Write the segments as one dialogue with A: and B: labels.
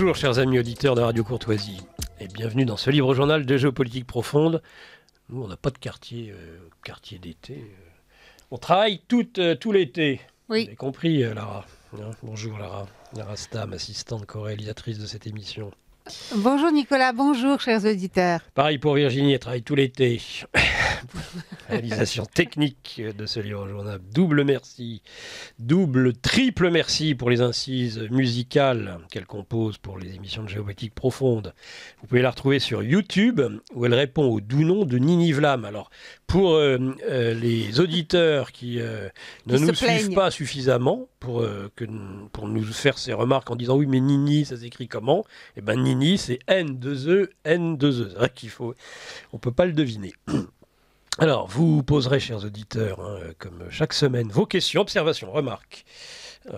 A: Bonjour chers amis auditeurs de Radio Courtoisie et bienvenue dans ce livre journal de géopolitique profonde. Nous on n'a pas de quartier d'été. On travaille tout l'été.
B: Oui.
A: Vous avez compris Lara. Bonjour Lara. Lara Stam, assistante co-réalisatrice de cette émission.
B: Bonjour Nicolas, bonjour chers auditeurs.
A: Pareil pour Virginie, elle travaille tout l'été. Réalisation technique de ce livre journal. Triple merci pour les incises musicales qu'elle compose pour les émissions de géopolitique profonde. Vous pouvez la retrouver sur YouTube où elle répond au doux nom de Nini Vlam. Alors pour les auditeurs qui ne nous suivent pas suffisamment pour nous faire ces remarques en disant oui mais Nini ça s'écrit comment? Eh ben Nini c'est N2E. C'est vrai on peut pas le deviner. Alors, vous poserez, chers auditeurs, comme chaque semaine, vos questions, observations, remarques,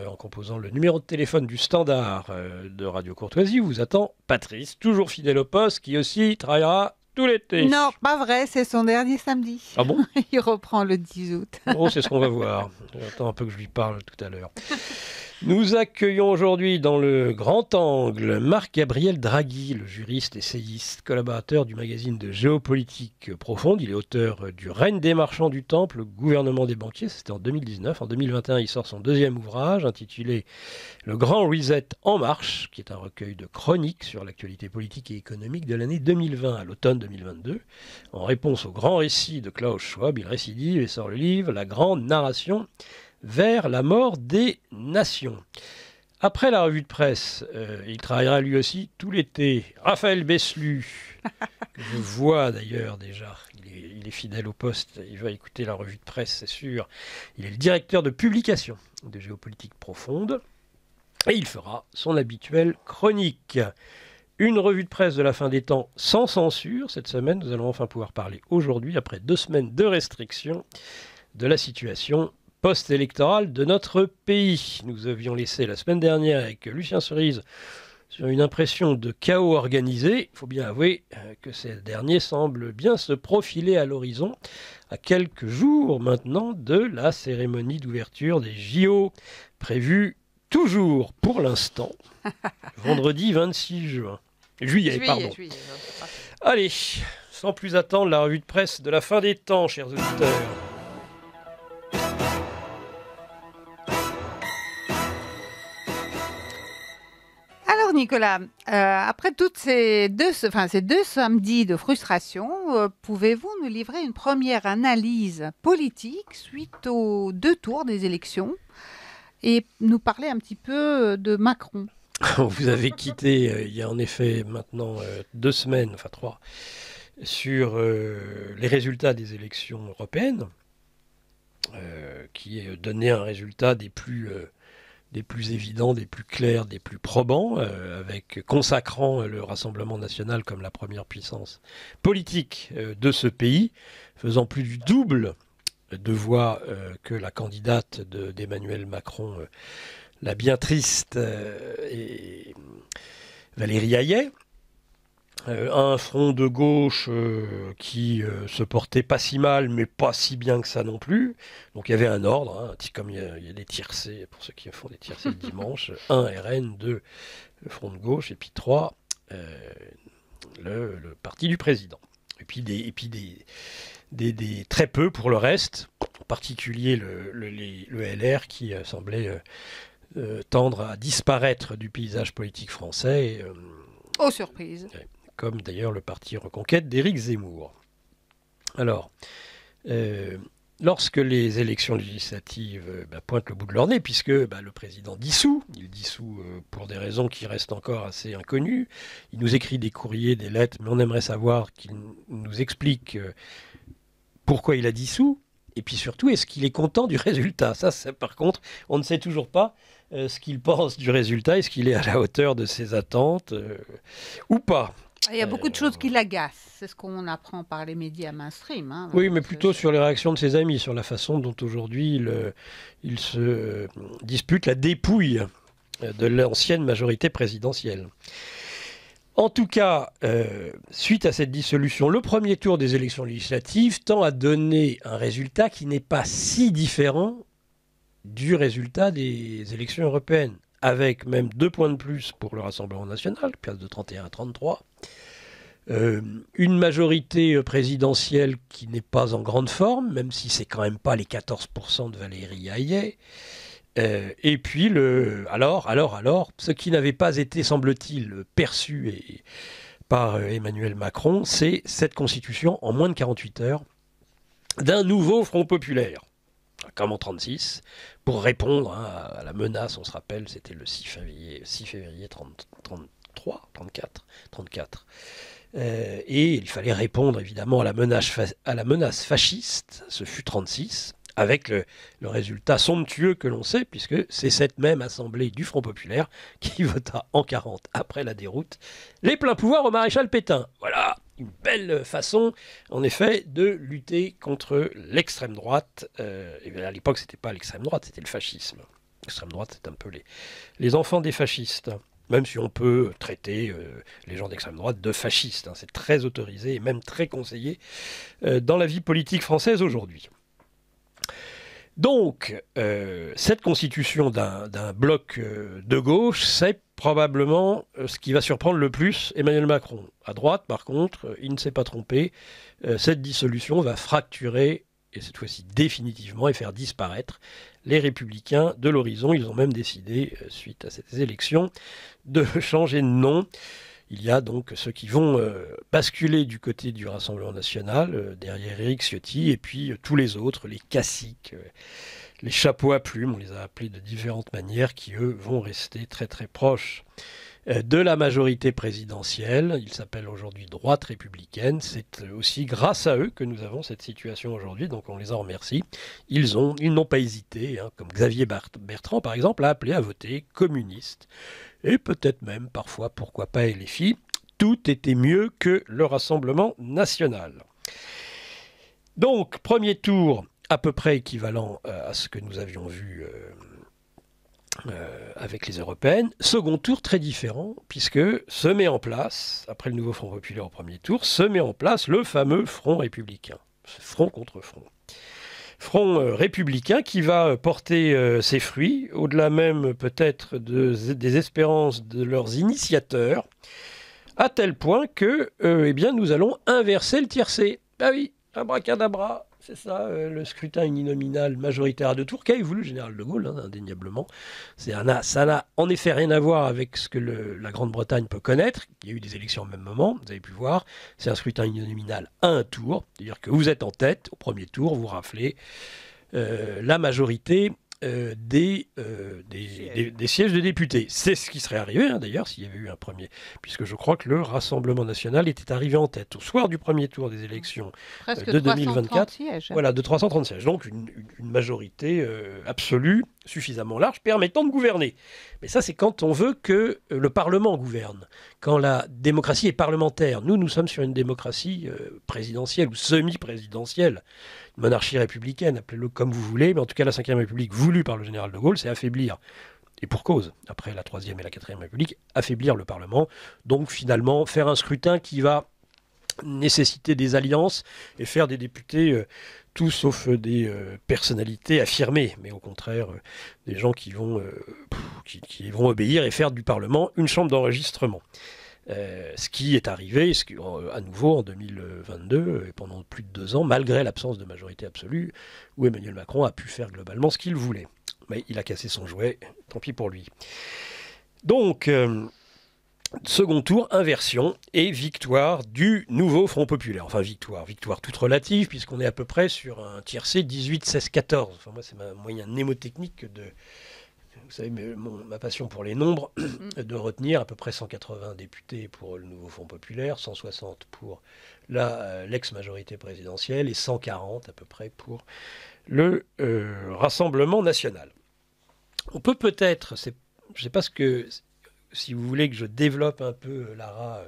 A: en composant le numéro de téléphone du standard de Radio Courtoisie. Vous attend Patrice, toujours fidèle au poste, qui aussi travaillera tout l'été.
B: Non, pas vrai, c'est son dernier samedi.
A: Ah bon?
B: Il reprend le 10 août.
A: Bon, c'est ce qu'on va voir. J'attends un peu que je lui parle tout à l'heure. Nous accueillons aujourd'hui dans le grand angle Marc-Gabriel Draghi, le juriste essayiste, collaborateur du magazine de géopolitique profonde. Il est auteur du Règne des marchands du Temple, le gouvernement des banquiers. C'était en 2019. En 2021, il sort son deuxième ouvrage intitulé Le Grand Reset en marche, qui est un recueil de chroniques sur l'actualité politique et économique de l'année 2020 à l'automne 2022. En réponse au grand récit de Klaus Schwab, il récidive et sort le livre La Grande Narration vers la mort des nations. Après la revue de presse, il travaillera lui aussi tout l'été. Raphaël Beslu, que je vois d'ailleurs déjà, il est fidèle au poste, il va écouter la revue de presse, c'est sûr. Il est le directeur de publication de Géopolitique Profonde et il fera son habituelle chronique. Une revue de presse de la fin des temps sans censure. Cette semaine, nous allons enfin pouvoir parler aujourd'hui, après 2 semaines de restrictions, de la situation post-électorale de notre pays. Nous avions laissé la semaine dernière avec Lucien Cerise sur une impression de chaos organisé. Il faut bien avouer que ce dernier semble bien se profiler à l'horizon à quelques jours maintenant de la cérémonie d'ouverture des JO prévue toujours pour l'instant vendredi 26 juillet. Allez, sans plus attendre, la revue de presse de la fin des temps, chers auditeurs.
B: Alors Nicolas, après toutes ces deux samedis de frustration, pouvez-vous nous livrer une première analyse politique suite aux 2 tours des élections et nous parler un petit peu de Macron?
A: Vous avez quitté, il y a en effet maintenant 2 semaines, enfin 3, sur les résultats des élections européennes, qui est donné un résultat des plus évidents, des plus clairs, des plus probants, consacrant le Rassemblement national comme la première puissance politique de ce pays, faisant plus du double de voix que la candidate d'Emmanuel Macron, la bien triste et Valérie Hayet. Un front de gauche qui se portait pas si mal, mais pas si bien que ça non plus. Donc il y avait un ordre, comme il y a des tiercés, pour ceux qui font des tiercés le dimanche. 1 RN, 2 le front de gauche, et puis 3 le parti du président. Et puis des très peu pour le reste, en particulier le LR qui semblait tendre à disparaître du paysage politique français.
B: Oh surprise!
A: Comme d'ailleurs le parti Reconquête d'Éric Zemmour. Alors, lorsque les élections législatives pointent le bout de leur nez, puisque le président il dissout pour des raisons qui restent encore assez inconnues, il nous écrit des courriers, des lettres, mais on aimerait savoir qu'il nous explique pourquoi il a dissous, et puis surtout, est-ce qu'il est content du résultat? Ça, par contre, on ne sait toujours pas ce qu'il pense du résultat. Est-ce qu'il est à la hauteur de ses attentes ou pas?
B: Il y a beaucoup de choses qui l'agacent. C'est ce qu'on apprend par les médias mainstream.
A: Oui, mais plutôt sur les réactions de ses amis, sur la façon dont aujourd'hui il se dispute la dépouille de l'ancienne majorité présidentielle. En tout cas, suite à cette dissolution, le premier tour des élections législatives tend à donner un résultat qui n'est pas si différent du résultat des élections européennes. avec même 2 points de plus pour le Rassemblement national, place de 31 à 33. Une majorité présidentielle qui n'est pas en grande forme, même si c'est quand même pas les 14% de Valérie Hayet. Et puis, ce qui n'avait pas été, semble-t-il, perçu par Emmanuel Macron, c'est cette constitution en moins de 48 heures d'un nouveau Front populaire, comme en 1936, pour répondre à la menace, on se rappelle, c'était le 6 février 34. Et il fallait répondre évidemment à la menace fasciste, ce fut 1936, avec le résultat somptueux que l'on sait, puisque c'est cette même assemblée du Front populaire qui vota en 1940, après la déroute, les pleins pouvoirs au maréchal Pétain. Voilà, une belle façon, en effet, de lutter contre l'extrême droite. Et à l'époque, c'était pas l'extrême droite, c'était le fascisme. L'extrême droite, c'est un peu les enfants des fascistes. Même si on peut traiter les gens d'extrême droite de fascistes. C'est très autorisé et même très conseillé dans la vie politique française aujourd'hui. Donc, cette constitution d'un bloc de gauche, c'est probablement ce qui va surprendre le plus Emmanuel Macron. À droite, par contre, il ne s'est pas trompé. Cette dissolution va fracturer, et cette fois-ci définitivement, et faire disparaître les Républicains de l'horizon. Ils ont même décidé, suite à ces élections, de changer de nom. Il y a donc ceux qui vont basculer du côté du Rassemblement national, derrière Éric Ciotti, et puis tous les autres, les caciques, les chapeaux à plumes, on les a appelés de différentes manières, qui eux vont rester très très proches de la majorité présidentielle. Ils s'appellent aujourd'hui droite républicaine. C'est aussi grâce à eux que nous avons cette situation aujourd'hui, donc on les en remercie. Ils n'ont pas hésité, comme Xavier Bertrand par exemple, a appelé à voter communiste. Et peut-être même, parfois, pourquoi pas LFI, tout était mieux que le Rassemblement national. Donc, premier tour à peu près équivalent à ce que nous avions vu avec les européennes. Second tour très différent, puisque se met en place, après le nouveau Front populaire au premier tour, se met en place le fameux Front républicain. Front contre front. Front républicain qui va porter ses fruits, au-delà même peut-être des espérances de leurs initiateurs, à tel point que nous allons inverser le tiercé. Ah oui, abracadabra, c'est ça, le scrutin uninominal majoritaire à 2 tours, qu'avait voulu le général de Gaulle, indéniablement. Ça n'a en effet rien à voir avec ce que la Grande-Bretagne peut connaître. Il y a eu des élections au même moment, vous avez pu voir. C'est un scrutin uninominal à 1 tour, c'est-à-dire que vous êtes en tête au premier tour, vous raflez la majorité des sièges de députés. C'est ce qui serait arrivé, d'ailleurs, s'il y avait eu un premier, puisque je crois que le Rassemblement national était arrivé en tête au soir du premier tour des élections de 2024.
B: Sièges.
A: Voilà, de 330 sièges. Donc une majorité absolue, suffisamment large, permettant de gouverner. Mais ça, c'est quand on veut que le Parlement gouverne. Quand la démocratie est parlementaire. Nous sommes sur une démocratie présidentielle ou semi-présidentielle. Une monarchie républicaine, appelez-le comme vous voulez, mais en tout cas la Ve République voulue par le général de Gaulle, c'est affaiblir, et pour cause, après la Troisième et la Quatrième République, affaiblir le Parlement, donc finalement faire un scrutin qui va nécessiter des alliances et faire des députés tout sauf des personnalités affirmées, mais au contraire des gens qui vont obéir et faire du Parlement une chambre d'enregistrement. Ce qui est arrivé à nouveau en 2022, et pendant plus de 2 ans, malgré l'absence de majorité absolue, où Emmanuel Macron a pu faire globalement ce qu'il voulait. Mais il a cassé son jouet, tant pis pour lui. Donc, second tour, inversion et victoire du nouveau Front populaire. Enfin, victoire toute relative, puisqu'on est à peu près sur un tiercé 18, 16, 14. Enfin, moi, c'est ma moyen mnémotechnique de... Vous savez, ma passion pour les nombres, de retenir à peu près 180 députés pour le nouveau Front populaire, 160 pour l'ex-majorité présidentielle et 140 à peu près pour le Rassemblement national. On peut peut-être, je ne sais pas si vous voulez que je développe un peu, Lara,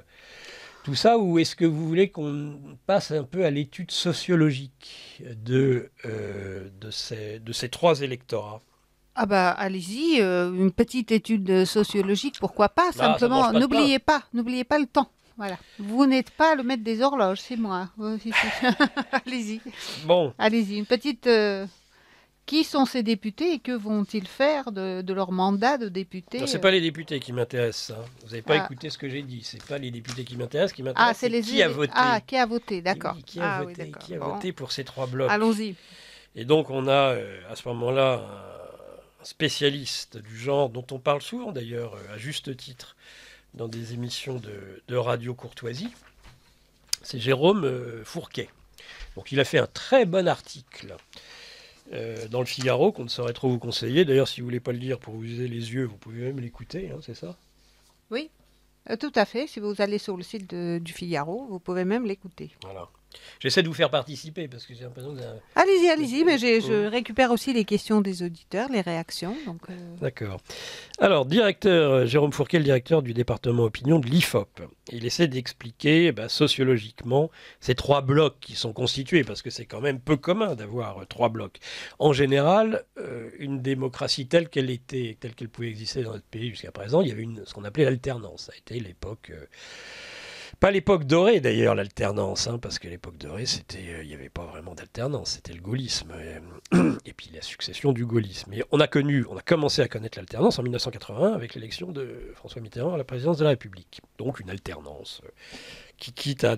A: tout ça, ou est-ce que vous voulez qu'on passe un peu à l'étude sociologique de ces 3 électorats ?
B: Ah bah allez-y, une petite étude sociologique, pourquoi pas, simplement, n'oubliez pas le temps. Voilà. Vous n'êtes pas le maître des horloges, c'est moi. Allez-y.
A: Bon.
B: Allez-y, une petite Qui sont ces députés et que vont-ils faire de leur mandat de député?
A: Non, c'est pas les députés qui m'intéressent. Hein. Vous n'avez pas écouté ce que j'ai dit. C'est pas les députés qui m'intéressent. Ce qui m'intéresse, c'est qui a voté.
B: Ah, qui a voté, d'accord.
A: Oui, qui a voté, qui a voté pour ces 3 blocs.
B: Allons-y.
A: Et donc, on a à ce moment-là un spécialiste du genre dont on parle souvent d'ailleurs, à juste titre, dans des émissions de radio courtoisie. C'est Jérôme Fourquet. Donc, il a fait un très bon article dans le Figaro, qu'on ne saurait trop vous conseiller. D'ailleurs, si vous ne voulez pas le lire pour vous user les yeux, vous pouvez même l'écouter, hein, c'est ça?
B: Oui, tout à fait. Si vous allez sur le site du Figaro, vous pouvez même l'écouter.
A: Voilà. J'essaie de vous faire participer, parce que j'ai l'impression que...
B: Allez-y, mais je récupère aussi les questions des auditeurs, les réactions.
A: D'accord. Alors, Jérôme Fourquet, le directeur du département opinion de l'IFOP. Il essaie d'expliquer sociologiquement ces 3 blocs qui sont constitués, parce que c'est quand même peu commun d'avoir 3 blocs. En général, une démocratie telle qu'elle était, telle qu'elle pouvait exister dans notre pays jusqu'à présent, il y avait ce qu'on appelait l'alternance. Ça a été l'époque... Pas l'époque dorée d'ailleurs, l'alternance, hein, parce que l'époque dorée, il n'y avait pas vraiment d'alternance, c'était le gaullisme, et puis la succession du gaullisme. Et on a commencé à connaître l'alternance en 1981 avec l'élection de François Mitterrand à la présidence de la République. Donc une alternance qui quitte à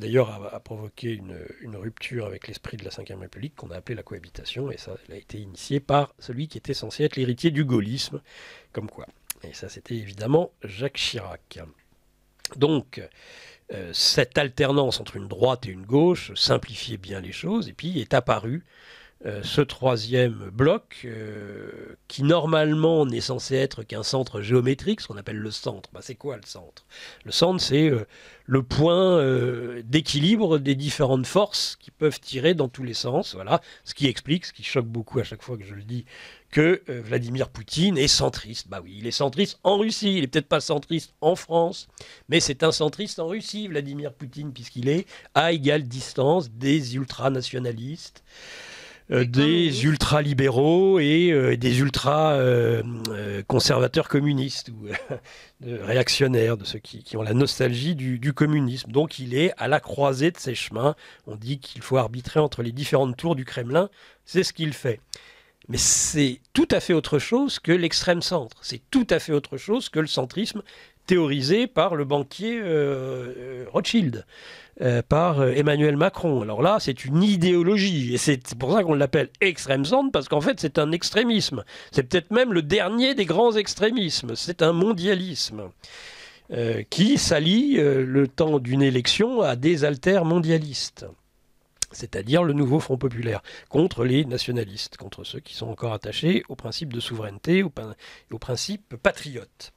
A: provoquer une rupture avec l'esprit de la Ve République qu'on a appelé la cohabitation, et ça elle a été initié par celui qui était censé être l'héritier du gaullisme, comme quoi. Et ça c'était évidemment Jacques Chirac. Donc... cette alternance entre une droite et une gauche simplifiait bien les choses, et puis est apparu ce 3e bloc qui normalement n'est censé être qu'un centre géométrique, ce qu'on appelle le centre. C'est quoi le centre? Le centre, c'est le point d'équilibre des différentes forces qui peuvent tirer dans tous les sens. Voilà, ce qui choque beaucoup à chaque fois que je le dis, que Vladimir Poutine est centriste. Bah oui, il est centriste en Russie, il n'est peut-être pas centriste en France, mais c'est un centriste en Russie, Vladimir Poutine, puisqu'il est à égale distance des ultranationalistes, des ultralibéraux et des ultra-conservateurs communistes ou réactionnaires, de ceux qui ont la nostalgie du communisme. Donc il est à la croisée de ces chemins. On dit qu'il faut arbitrer entre les différentes tours du Kremlin, c'est ce qu'il fait. Mais c'est tout à fait autre chose que l'extrême centre. C'est tout à fait autre chose que le centrisme théorisé par le banquier Rothschild, par Emmanuel Macron. Alors là, c'est une idéologie. Et c'est pour ça qu'on l'appelle extrême centre, parce qu'en fait, c'est un extrémisme. C'est peut-être même le dernier des grands extrémismes. C'est un mondialisme qui s'allie le temps d'une élection à des altermondialistes. C'est-à-dire le nouveau Front populaire, contre les nationalistes, contre ceux qui sont encore attachés au principe de souveraineté, au principe patriote.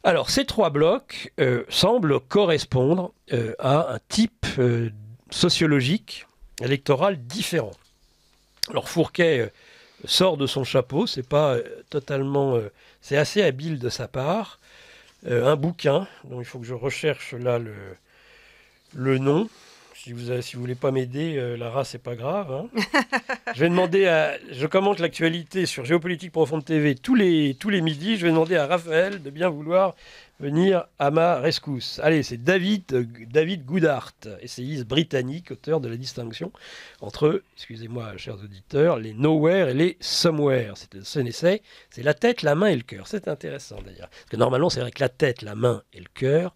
A: Alors, ces 3 blocs semblent correspondre à un type sociologique, électoral différent. Alors, Fourquet sort de son chapeau, c'est pas totalement... c'est assez habile de sa part. Un bouquin, dont il faut que je recherche là le nom. Si vous voulez pas m'aider, Lara, c'est pas grave. Hein. Je commente l'actualité sur Géopolitique Profonde TV tous les midis. Je vais demander à Raphaël de bien vouloir venir à ma rescousse. Allez, c'est David Goodhart, essayiste britannique, auteur de la distinction entre, excusez-moi, chers auditeurs, les nowhere et les somewhere. C'est un essai, c'est la tête, la main et le cœur. C'est intéressant d'ailleurs. Parce que normalement, c'est vrai que la tête, la main et le cœur,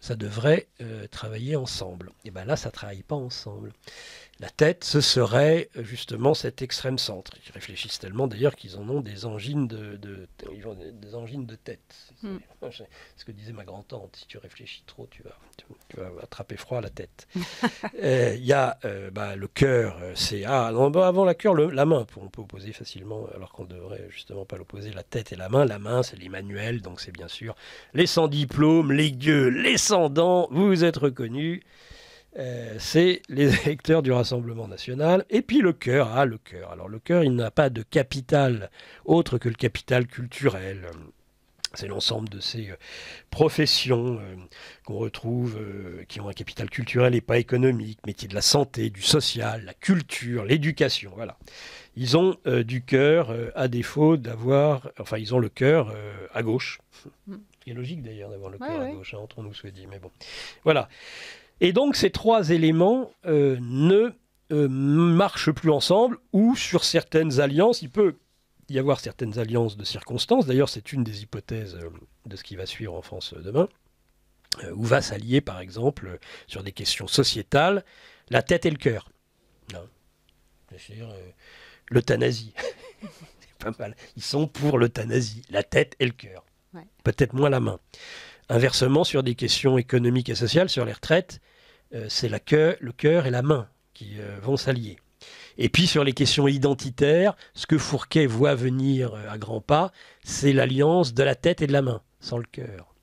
A: ça devrait travailler ensemble. Et bien là, ça ne travaille pas ensemble. La tête, ce serait justement cet extrême centre. Ils réfléchissent tellement d'ailleurs qu'ils en ont des angines des angines de tête. C'est ce que disait ma grand-tante. Si tu réfléchis trop, tu vas attraper froid à la tête. Il y a le cœur. Avant la cœur, la main. On peut opposer facilement, alors qu'on ne devrait justement pas l'opposer. La tête et la main. La main, c'est les manuels. Donc c'est bien sûr les sans diplôme, les gueux, les sans dents. Vous êtes reconnus. C'est les électeurs du Rassemblement national. Et puis le cœur. Le cœur. Alors le cœur, il n'a pas de capital autre que le capital culturel. C'est l'ensemble de ces professions qu'on retrouve, qui ont un capital culturel et pas économique, métier de la santé, du social, la culture, l'éducation. Voilà. Ils ont du cœur, à défaut d'avoir... Enfin, ils ont le cœur à gauche. C'est logique d'ailleurs d'avoir le cœur à gauche, entre nous, soit dit. Mais bon, voilà. Et donc ces 3 éléments ne marchent plus ensemble, ou sur certaines alliances, il peut y avoir certaines alliances de circonstances. D'ailleurs, c'est une des hypothèses de ce qui va suivre en France demain, où va s'allier, par exemple, sur des questions sociétales, la tête et le cœur. C'est-à-dire l'euthanasie. C'est pas mal. Ils sont pour l'euthanasie, la tête et le cœur. Ouais. Peut-être moins la main. Inversement, sur des questions économiques et sociales, sur les retraites, c'est le cœur et la main qui vont s'allier. Et puis sur les questions identitaires, ce que Fourquet voit venir à grands pas, c'est l'alliance de la tête et de la main, sans le cœur.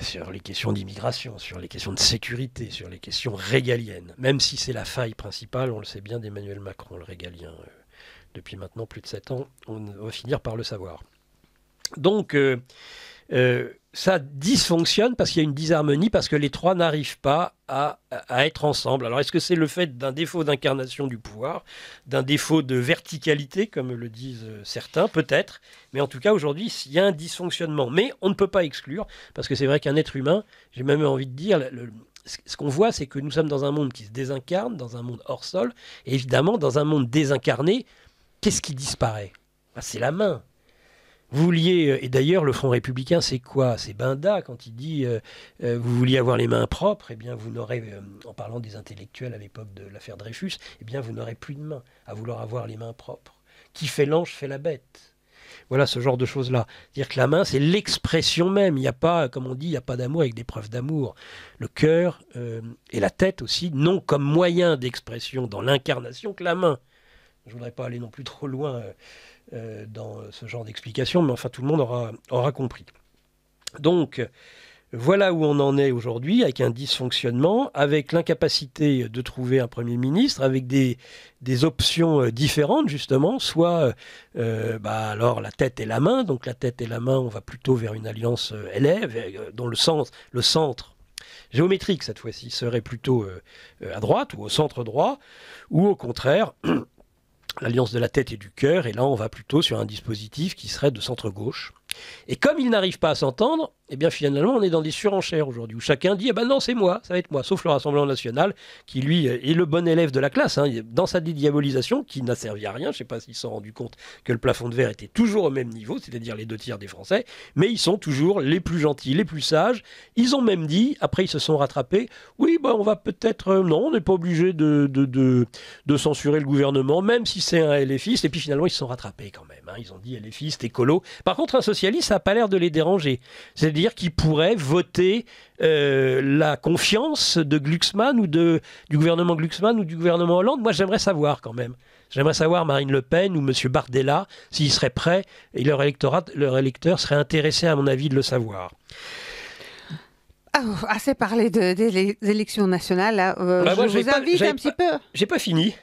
A: Sur les questions d'immigration, sur les questions de sécurité, sur les questions régaliennes. Même si c'est la faille principale, on le sait bien, d'Emmanuel Macron, le régalien. Depuis maintenant plus de 7 ans, on va finir par le savoir. Donc, ça dysfonctionne parce qu'il y a une disharmonie, parce que les trois n'arrivent pas à être ensemble. Alors, est-ce que c'est le fait d'un défaut d'incarnation du pouvoir, d'un défaut de verticalité, comme le disent certains? Peut-être. Mais en tout cas, aujourd'hui, il y a un dysfonctionnement. Mais on ne peut pas exclure, parce que c'est vrai qu'un être humain, j'ai même envie de dire, ce qu'on voit, c'est que nous sommes dans un monde qui se désincarne, dans un monde hors sol, et évidemment, dans un monde désincarné, qu'est-ce qui disparaît? C'est la main. Vous vouliez, et d'ailleurs le Front républicain, c'est quoi? C'est Benda quand il dit vous vouliez avoir les mains propres, eh bien vous n'aurez, en parlant des intellectuels à l'époque de l'affaire Dreyfus, eh bien vous n'aurez plus de main à vouloir avoir les mains propres. Qui fait l'ange fait la bête. Voilà ce genre de choses-là. C'est-à-dire que la main, c'est l'expression même. Il n'y a pas, comme on dit, il n'y a pas d'amour avec des preuves d'amour. Le cœur et la tête aussi n'ont comme moyen d'expression dans l'incarnation que la main. Je ne voudrais pas aller non plus trop loin dans ce genre d'explication, mais enfin tout le monde aura compris. Donc voilà où on en est aujourd'hui, avec un dysfonctionnement, avec l'incapacité de trouver un Premier ministre, avec des options différentes justement, soit alors la tête et la main. Donc la tête et la main, on va plutôt vers une alliance LR, dont le centre géométrique cette fois-ci serait plutôt à droite ou au centre droit, ou au contraire l'alliance de la tête et du cœur, et là on va plutôt sur un dispositif qui serait de centre-gauche. Et comme ils n'arrivent pas à s'entendre, eh bien finalement on est dans des surenchères aujourd'hui, où chacun dit non c'est moi, ça va être moi, sauf le Rassemblement National, qui lui est le bon élève de la classe, dans sa dédiabolisation, qui n'a servi à rien. Je ne sais pas s'ils se sont rendus compte que le plafond de verre était toujours au même niveau, c'est-à-dire les 2 tiers des Français, mais ils sont toujours les plus gentils, les plus sages. Ils ont même dit, après ils se sont rattrapés, oui on va peut-être, non on n'est pas obligé de censurer le gouvernement, même si c'est un LFiste, et puis finalement ils se sont rattrapés quand même, ils ont dit LFiste, écolo. Par contre un socialiste, ça n'a pas l'air de les déranger. C'est-à-dire qu'ils pourraient voter la confiance de Glucksmann ou du gouvernement Glucksmann ou du gouvernement Hollande. Moi, j'aimerais savoir quand même. J'aimerais savoir Marine Le Pen ou M. Bardella s'ils seraient prêts et leur électeur serait intéressé, à mon avis, de le savoir.
B: Assez parlé des élections nationales. Là. Je vous invite un petit peu.
A: J'ai pas fini.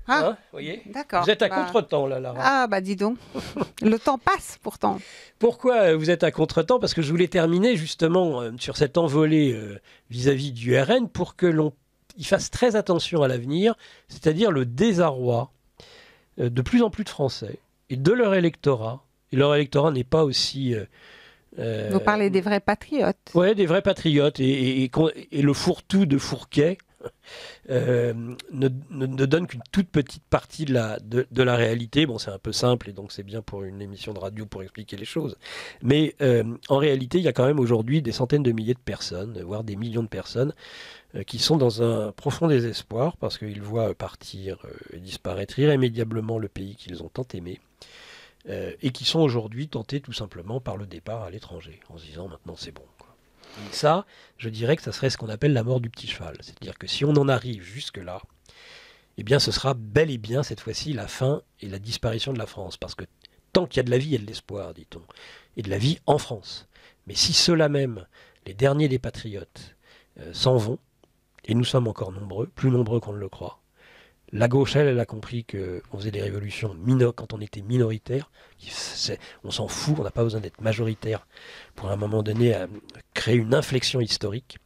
A: Vous voyez,
B: d'accord.
A: Vous êtes à contre-temps, là, Lara.
B: Dis donc. Le temps passe, pourtant.
A: Pourquoi vous êtes à contre-temps? Parce que je voulais terminer, justement, sur cette envolée vis-à-vis du RN, pour que l'on fasse très attention à l'avenir, c'est-à-dire le désarroi de plus en plus de Français et de leur électorat. Et leur électorat n'est pas aussi...
B: Vous parlez des vrais patriotes.
A: Oui, des vrais patriotes. Et le fourre-tout de Fourquet ne donne qu'une toute petite partie de la réalité. Bon, c'est un peu simple et donc c'est bien pour une émission de radio pour expliquer les choses. Mais en réalité, il y a quand même aujourd'hui des centaines de milliers de personnes, voire des millions de personnes, qui sont dans un profond désespoir parce qu'ils voient partir et disparaître irrémédiablement le pays qu'ils ont tant aimé. Et qui sont aujourd'hui tentés tout simplement par le départ à l'étranger, en se disant maintenant c'est bon. Et ça, je dirais que ça serait ce qu'on appelle la mort du petit cheval. C'est-à-dire que si on en arrive jusque-là, eh bien ce sera bel et bien cette fois-ci la fin et la disparition de la France. Parce que tant qu'il y a de la vie, il y a de l'espoir, dit-on. Et de la vie en France. Mais si ceux-là même, les derniers des patriotes, s'en vont, et nous sommes encore nombreux, plus nombreux qu'on ne le croit, la gauche, elle a compris qu'on faisait des révolutions quand on était minoritaire. On s'en fout, on n'a pas besoin d'être majoritaire pour à un moment donné créer une inflexion historique.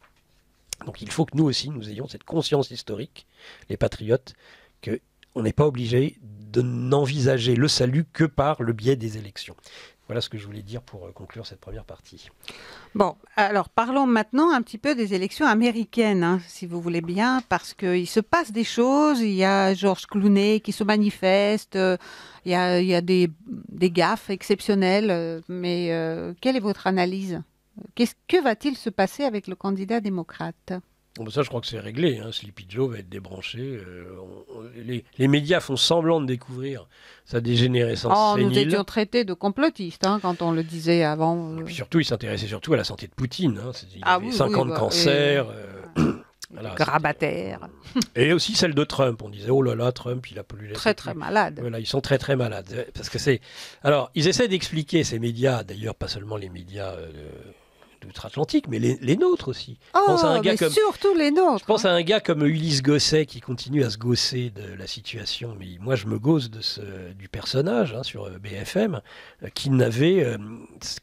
A: Donc il faut que nous aussi, nous ayons cette conscience historique, les patriotes, qu'on n'est pas obligé de n'envisager le salut que par le biais des élections. Voilà ce que je voulais dire pour conclure cette première partie.
B: Bon, alors parlons maintenant un petit peu des élections américaines, hein, si vous voulez bien, parce qu'il se passe des choses. Il y a George Clooney qui se manifeste, il y a des gaffes exceptionnelles, mais quelle est votre analyse? Que va-t-il se passer avec le candidat démocrate?
A: Bon, ça, je crois que c'est réglé. Sleepy Joe va être débranché. Les médias font semblant de découvrir sa dégénérescence sénile.
B: Nous étions traités de complotistes quand on le disait avant.
A: Et puis surtout, il s'intéressait surtout à la santé de Poutine. Il avait 50 cancers.
B: Voilà, grabataire.
A: Et aussi celle de Trump. On disait, oh là là, Trump, il a pollué la
B: très, très malade.
A: Voilà, ils sont très, très malades. Parce que c'est... Alors, ils essaient d'expliquer, ces médias, d'ailleurs, pas seulement les médias... d'outre-Atlantique, mais les nôtres aussi.
B: Surtout les nôtres.
A: Je pense à un gars comme Ulysse Gosset qui continue à se gausser de la situation, mais moi je me gausse du personnage sur BFM, qui n'avait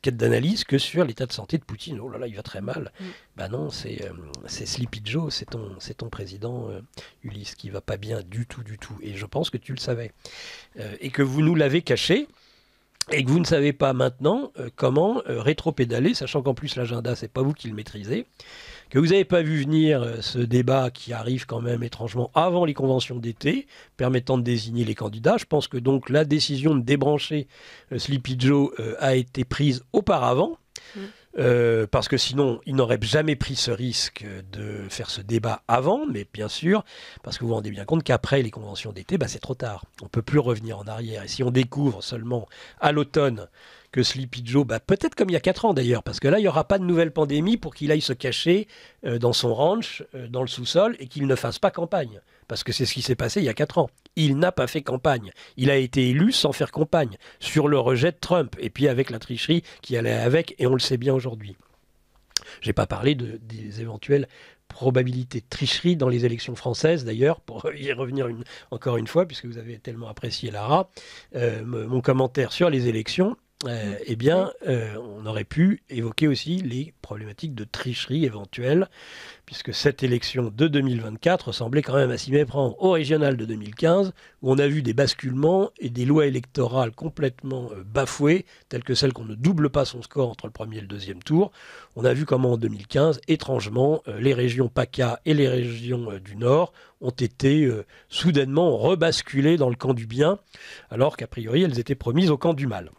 A: quête d'analyse que sur l'état de santé de Poutine. Oh là là, il va très mal. Ben non, c'est Sleepy Joe, c'est ton président Ulysse qui va pas bien du tout. Et je pense que tu le savais. Et que vous nous l'avez caché. Et que vous ne savez pas maintenant comment rétropédaler, sachant qu'en plus l'agenda, c'est pas vous qui le maîtrisez, que vous n'avez pas vu venir ce débat qui arrive quand même étrangement avant les conventions d'été, permettant de désigner les candidats. Je pense que donc la décision de débrancher Sleepy Joe a été prise auparavant. Parce que sinon, il n'aurait jamais pris ce risque de faire ce débat avant, mais bien sûr, parce que vous vous rendez bien compte qu'après les conventions d'été, c'est trop tard. On ne peut plus revenir en arrière. Et si on découvre seulement à l'automne que Sleepy Joe, peut-être comme il y a 4 ans d'ailleurs, parce que là, il n'y aura pas de nouvelle pandémie pour qu'il aille se cacher dans son ranch, dans le sous-sol, et qu'il ne fasse pas campagne. Parce que c'est ce qui s'est passé il y a 4 ans. Il n'a pas fait campagne. Il a été élu sans faire campagne, sur le rejet de Trump, et puis avec la tricherie qui allait avec, et on le sait bien aujourd'hui. Je n'ai pas parlé des éventuelles probabilités de tricherie dans les élections françaises, d'ailleurs, pour y revenir encore une fois, puisque vous avez tellement apprécié Lara, mon commentaire sur les élections. On aurait pu évoquer aussi les problématiques de tricherie éventuelles, puisque cette élection de 2024 ressemblait quand même à s'y méprendre au régional de 2015, où on a vu des basculements et des lois électorales complètement bafouées, telles que celles qu'on ne double pas son score entre le premier et le deuxième tour. On a vu comment en 2015, étrangement, les régions PACA et les régions du Nord ont été soudainement rebasculées dans le camp du bien, alors qu'a priori elles étaient promises au camp du mal.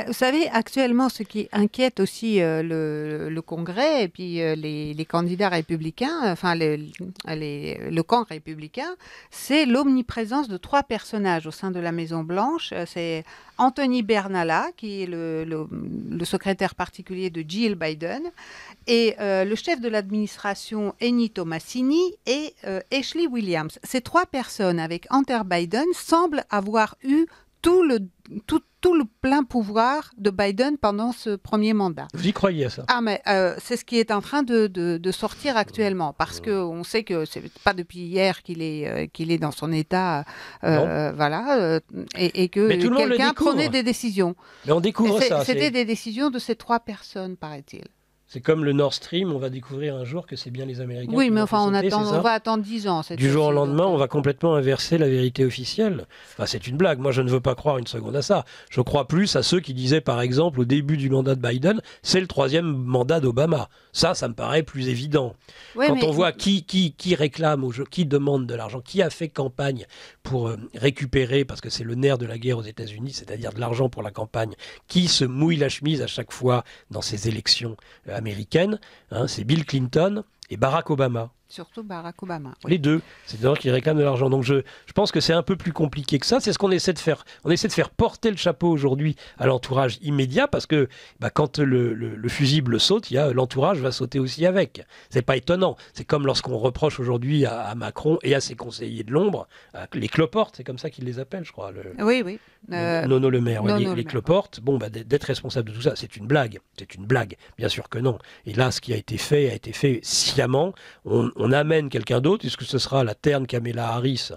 B: Vous savez, actuellement, ce qui inquiète aussi le Congrès et puis les candidats républicains, enfin le camp républicain, c'est l'omniprésence de 3 personnages au sein de la Maison-Blanche. C'est Anthony Bernala, qui est le secrétaire particulier de Jill Biden, et le chef de l'administration, Amy Tomassini, et Ashley Williams. Ces 3 personnes, avec Hunter Biden, semblent avoir eu tout le plein pouvoir de Biden pendant ce premier mandat.
A: Vous y croyez à ça?
B: Mais c'est ce qui est en train de sortir actuellement, parce qu'on sait que c'est pas depuis hier qu'il est dans son état, et que quelqu'un prenait des décisions.
A: Mais on découvre ça.
B: C'était des décisions de ces 3 personnes, paraît-il.
A: C'est comme le Nord Stream, on va découvrir un jour que c'est bien les Américains.
B: Oui, mais enfin, on va attendre 10 ans.
A: Du jour au lendemain, on va complètement inverser la vérité officielle. Enfin, c'est une blague. Moi, je ne veux pas croire une seconde à ça. Je crois plus à ceux qui disaient, par exemple, au début du mandat de Biden, c'est le 3e mandat d'Obama. Ça me paraît plus évident. Oui, quand on voit qui réclame, qui demande de l'argent, qui a fait campagne pour récupérer, parce que c'est le nerf de la guerre aux États-Unis, c'est-à-dire de l'argent pour la campagne, qui se mouille la chemise à chaque fois dans ces élections américaine, c'est Bill Clinton et Barack Obama.
B: Surtout Barack Obama. Oui.
A: Les deux, c'est des gens qui réclament de l'argent. Donc je pense que c'est un peu plus compliqué que ça. C'est ce qu'on essaie de faire. On essaie de faire porter le chapeau aujourd'hui à l'entourage immédiat, parce que quand le fusible saute, l'entourage va sauter aussi avec. C'est pas étonnant. C'est comme lorsqu'on reproche aujourd'hui à Macron et à ses conseillers de l'ombre, les cloportes, c'est comme ça qu'ils les appellent, je crois.
B: Oui.
A: Nono Le Maire. Les cloportes, d'être responsable de tout ça, c'est une blague. C'est une blague. Bien sûr que non. Et là, ce qui a été fait sciemment. On amène quelqu'un d'autre. Est-ce que ce sera la terne Kamala Harris?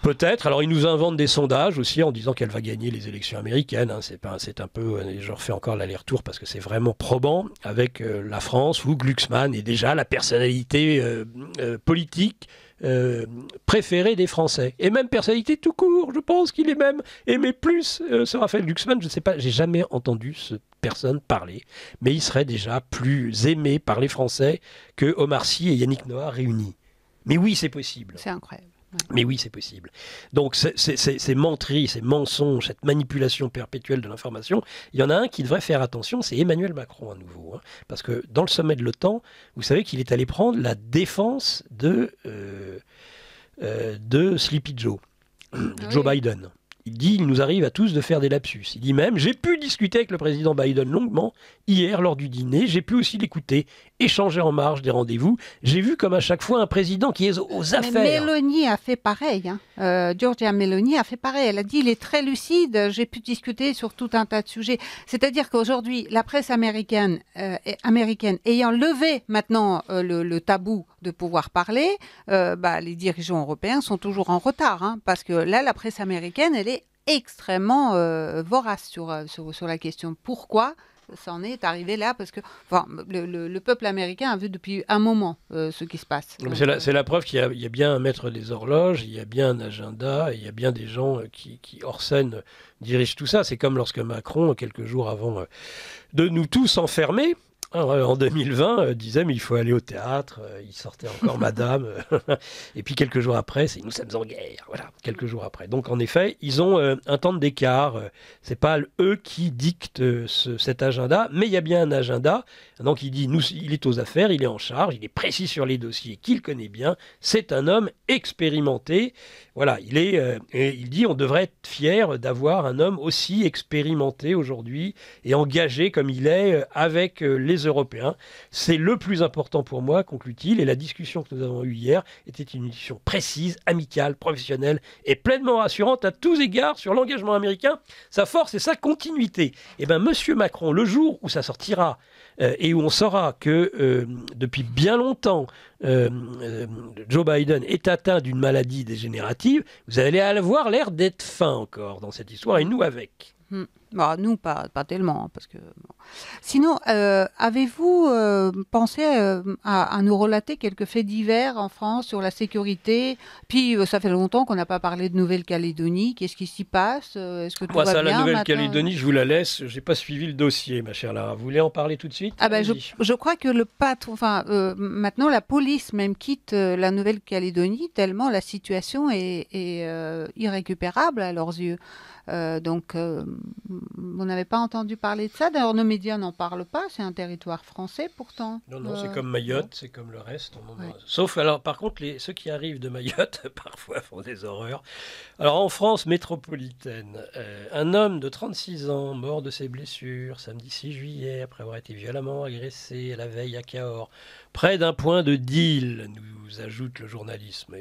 A: Peut-être. Alors, ils nous inventent des sondages aussi en disant qu'elle va gagner les élections américaines. Hein. C'est un peu... je refais encore l'aller-retour parce que c'est vraiment probant avec la France où Glucksmann est déjà la personnalité politique préférée des Français. Et même personnalité tout court. Je pense qu'il est même aimé plus, ce Raphaël Glucksmann. Je ne sais pas, j'ai jamais entendu cette personne parler. Mais il serait déjà plus aimé par les Français que Omar Sy et Yannick Noah réunis. Mais oui, c'est possible.
B: C'est incroyable.
A: Mais oui, c'est possible. Donc, ces menteries, ces mensonges, cette manipulation perpétuelle de l'information, il y en a un qui devrait faire attention, c'est Emmanuel Macron à nouveau. Hein, parce que dans le sommet de l'OTAN, vous savez qu'il est allé prendre la défense de Sleepy Joe, Joe Biden. Il dit, il nous arrive à tous de faire des lapsus. Il dit même, j'ai pu discuter avec le président Biden longuement hier lors du dîner, j'ai pu aussi l'écouter, échanger en marge des rendez-vous. J'ai vu comme à chaque fois un président qui est aux affaires.
B: Mais Meloni a fait pareil. Hein. Giorgia Meloni a fait pareil. Elle a dit, il est très lucide, j'ai pu discuter sur tout un tas de sujets. C'est-à-dire qu'aujourd'hui, la presse américaine ayant levé maintenant le tabou de pouvoir parler, les dirigeants européens sont toujours en retard. Hein, parce que là, la presse américaine, elle est extrêmement vorace sur la question. Pourquoi ça en est arrivé là? Parce que le peuple américain a vu depuis un moment ce qui se passe.
A: C'est la preuve qu'il y a bien un maître des horloges, il y a bien un agenda, et il y a bien des gens qui hors scène dirigent tout ça. C'est comme lorsque Macron, quelques jours avant de nous tous enfermer, en 2020, disait mais il faut aller au théâtre, il sortait encore Madame, et puis quelques jours après, c'est nous sommes en guerre, voilà, quelques jours après. Donc en effet, ils ont un temps d'écart, c'est pas eux qui dictent cet agenda, mais il y a bien un agenda, donc il dit, il est aux affaires, il est en charge, il est précis sur les dossiers qu'il connaît bien, c'est un homme expérimenté, voilà, il dit on devrait être fier d'avoir un homme aussi expérimenté aujourd'hui et engagé comme il est avec les Européens. C'est le plus important pour moi, conclut-il, et la discussion que nous avons eue hier était une discussion précise, amicale, professionnelle et pleinement rassurante à tous égards sur l'engagement américain, sa force et sa continuité. Et bien, Monsieur Macron, le jour où ça sortira et où on saura que depuis bien longtemps, Joe Biden est atteint d'une maladie dégénérative, vous allez avoir l'air d'être fin encore dans cette histoire, et nous avec.
B: Nous, pas tellement. Parce que, bon. Sinon, avez-vous pensé à nous relater quelques faits divers en France sur la sécurité? Puis, ça fait longtemps qu'on n'a pas parlé de Nouvelle-Calédonie. Qu'est-ce qui s'y passe? Est-ce que tout va bien
A: la Nouvelle-Calédonie, je vous la laisse. Je n'ai pas suivi le dossier, ma chère Lara. Vous voulez en parler tout de suite?
B: Je crois que maintenant, la police même quitte la Nouvelle-Calédonie tellement la situation est irrécupérable à leurs yeux. Vous n'avez pas entendu parler de ça? D'ailleurs, nos médias n'en parlent pas. C'est un territoire français, pourtant.
A: Non, c'est comme Mayotte, c'est comme le reste. Sauf, alors, par contre, ceux qui arrivent de Mayotte, parfois, font des horreurs. Alors, en France métropolitaine, un homme de 36 ans, mort de ses blessures, samedi 6 juillet, après avoir été violemment agressé la veille à Cahors, près d'un point de deal, nous ajoute le journalisme.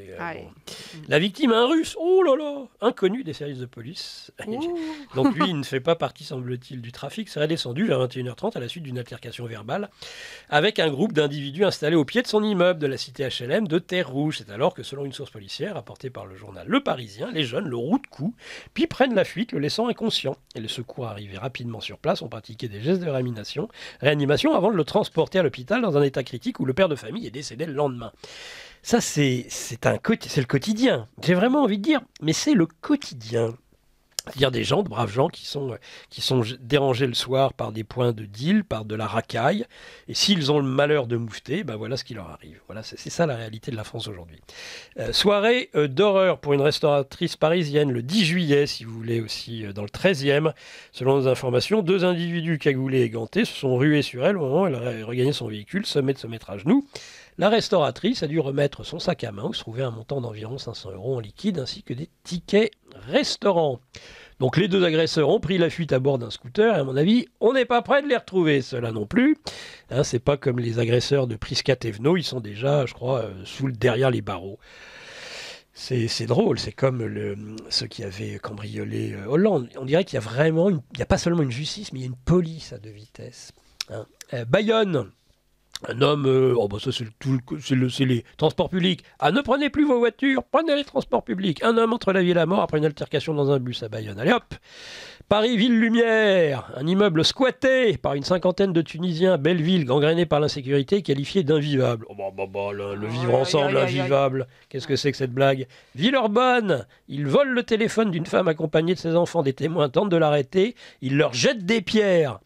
A: La victime, un Russe, oh là là, inconnu des services de police. Donc lui, il ne fait pas partie, semble-t-il, du trafic, serait descendu vers 21h30 à la suite d'une altercation verbale avec un groupe d'individus installés au pied de son immeuble de la cité HLM de Terre-Rouge. C'est alors que, selon une source policière rapportée par le journal Le Parisien, les jeunes le rouent de coups, puis prennent la fuite, le laissant inconscient. Et les secours arrivés rapidement sur place ont pratiqué des gestes de réanimation avant de le transporter à l'hôpital dans un état critique où le père de famille est décédé le lendemain. Ça, c'est le quotidien. J'ai vraiment envie de dire, mais c'est le quotidien. C'est-à-dire des gens, de braves gens qui sont dérangés le soir par des points de deal, par de la racaille. Et s'ils ont le malheur de moufter, voilà ce qui leur arrive. Voilà, c'est ça la réalité de la France aujourd'hui. Soirée d'horreur pour une restauratrice parisienne le 10 juillet, si vous voulez, aussi dans le 13e. Selon nos informations, 2 individus cagoulés et gantés se sont rués sur elle au moment où elle a regagné son véhicule, sommet de se mettre à genoux. La restauratrice a dû remettre son sac à main où se trouvait un montant d'environ 500 € en liquide ainsi que des tickets restaurant. Donc les 2 agresseurs ont pris la fuite à bord d'un scooter et à mon avis, on n'est pas prêt de les retrouver, ceux-là non plus. C'est pas comme les agresseurs de Prisca Thévenot, ils sont déjà, je crois, derrière les barreaux. C'est drôle, c'est comme ceux qui avaient cambriolé Hollande. On dirait qu'il y a vraiment, il n'y a pas seulement une justice, mais il y a une police à 2 vitesses. Bayonne. Un homme, ça c'est les transports publics. Ah, ne prenez plus vos voitures, prenez les transports publics. Un homme entre la vie et la mort après une altercation dans un bus à Bayonne. Allez hop, Paris Ville Lumière, un immeuble squatté par une cinquantaine de Tunisiens, Belleville, gangréné par l'insécurité, qualifié d'invivable. Le vivre ensemble, invivable. Qu'est-ce que c'est que cette blague? Villeurbanne, ils volent le téléphone d'une femme accompagnée de ses enfants. Des témoins tentent de l'arrêter. Ils leur jettent des pierres.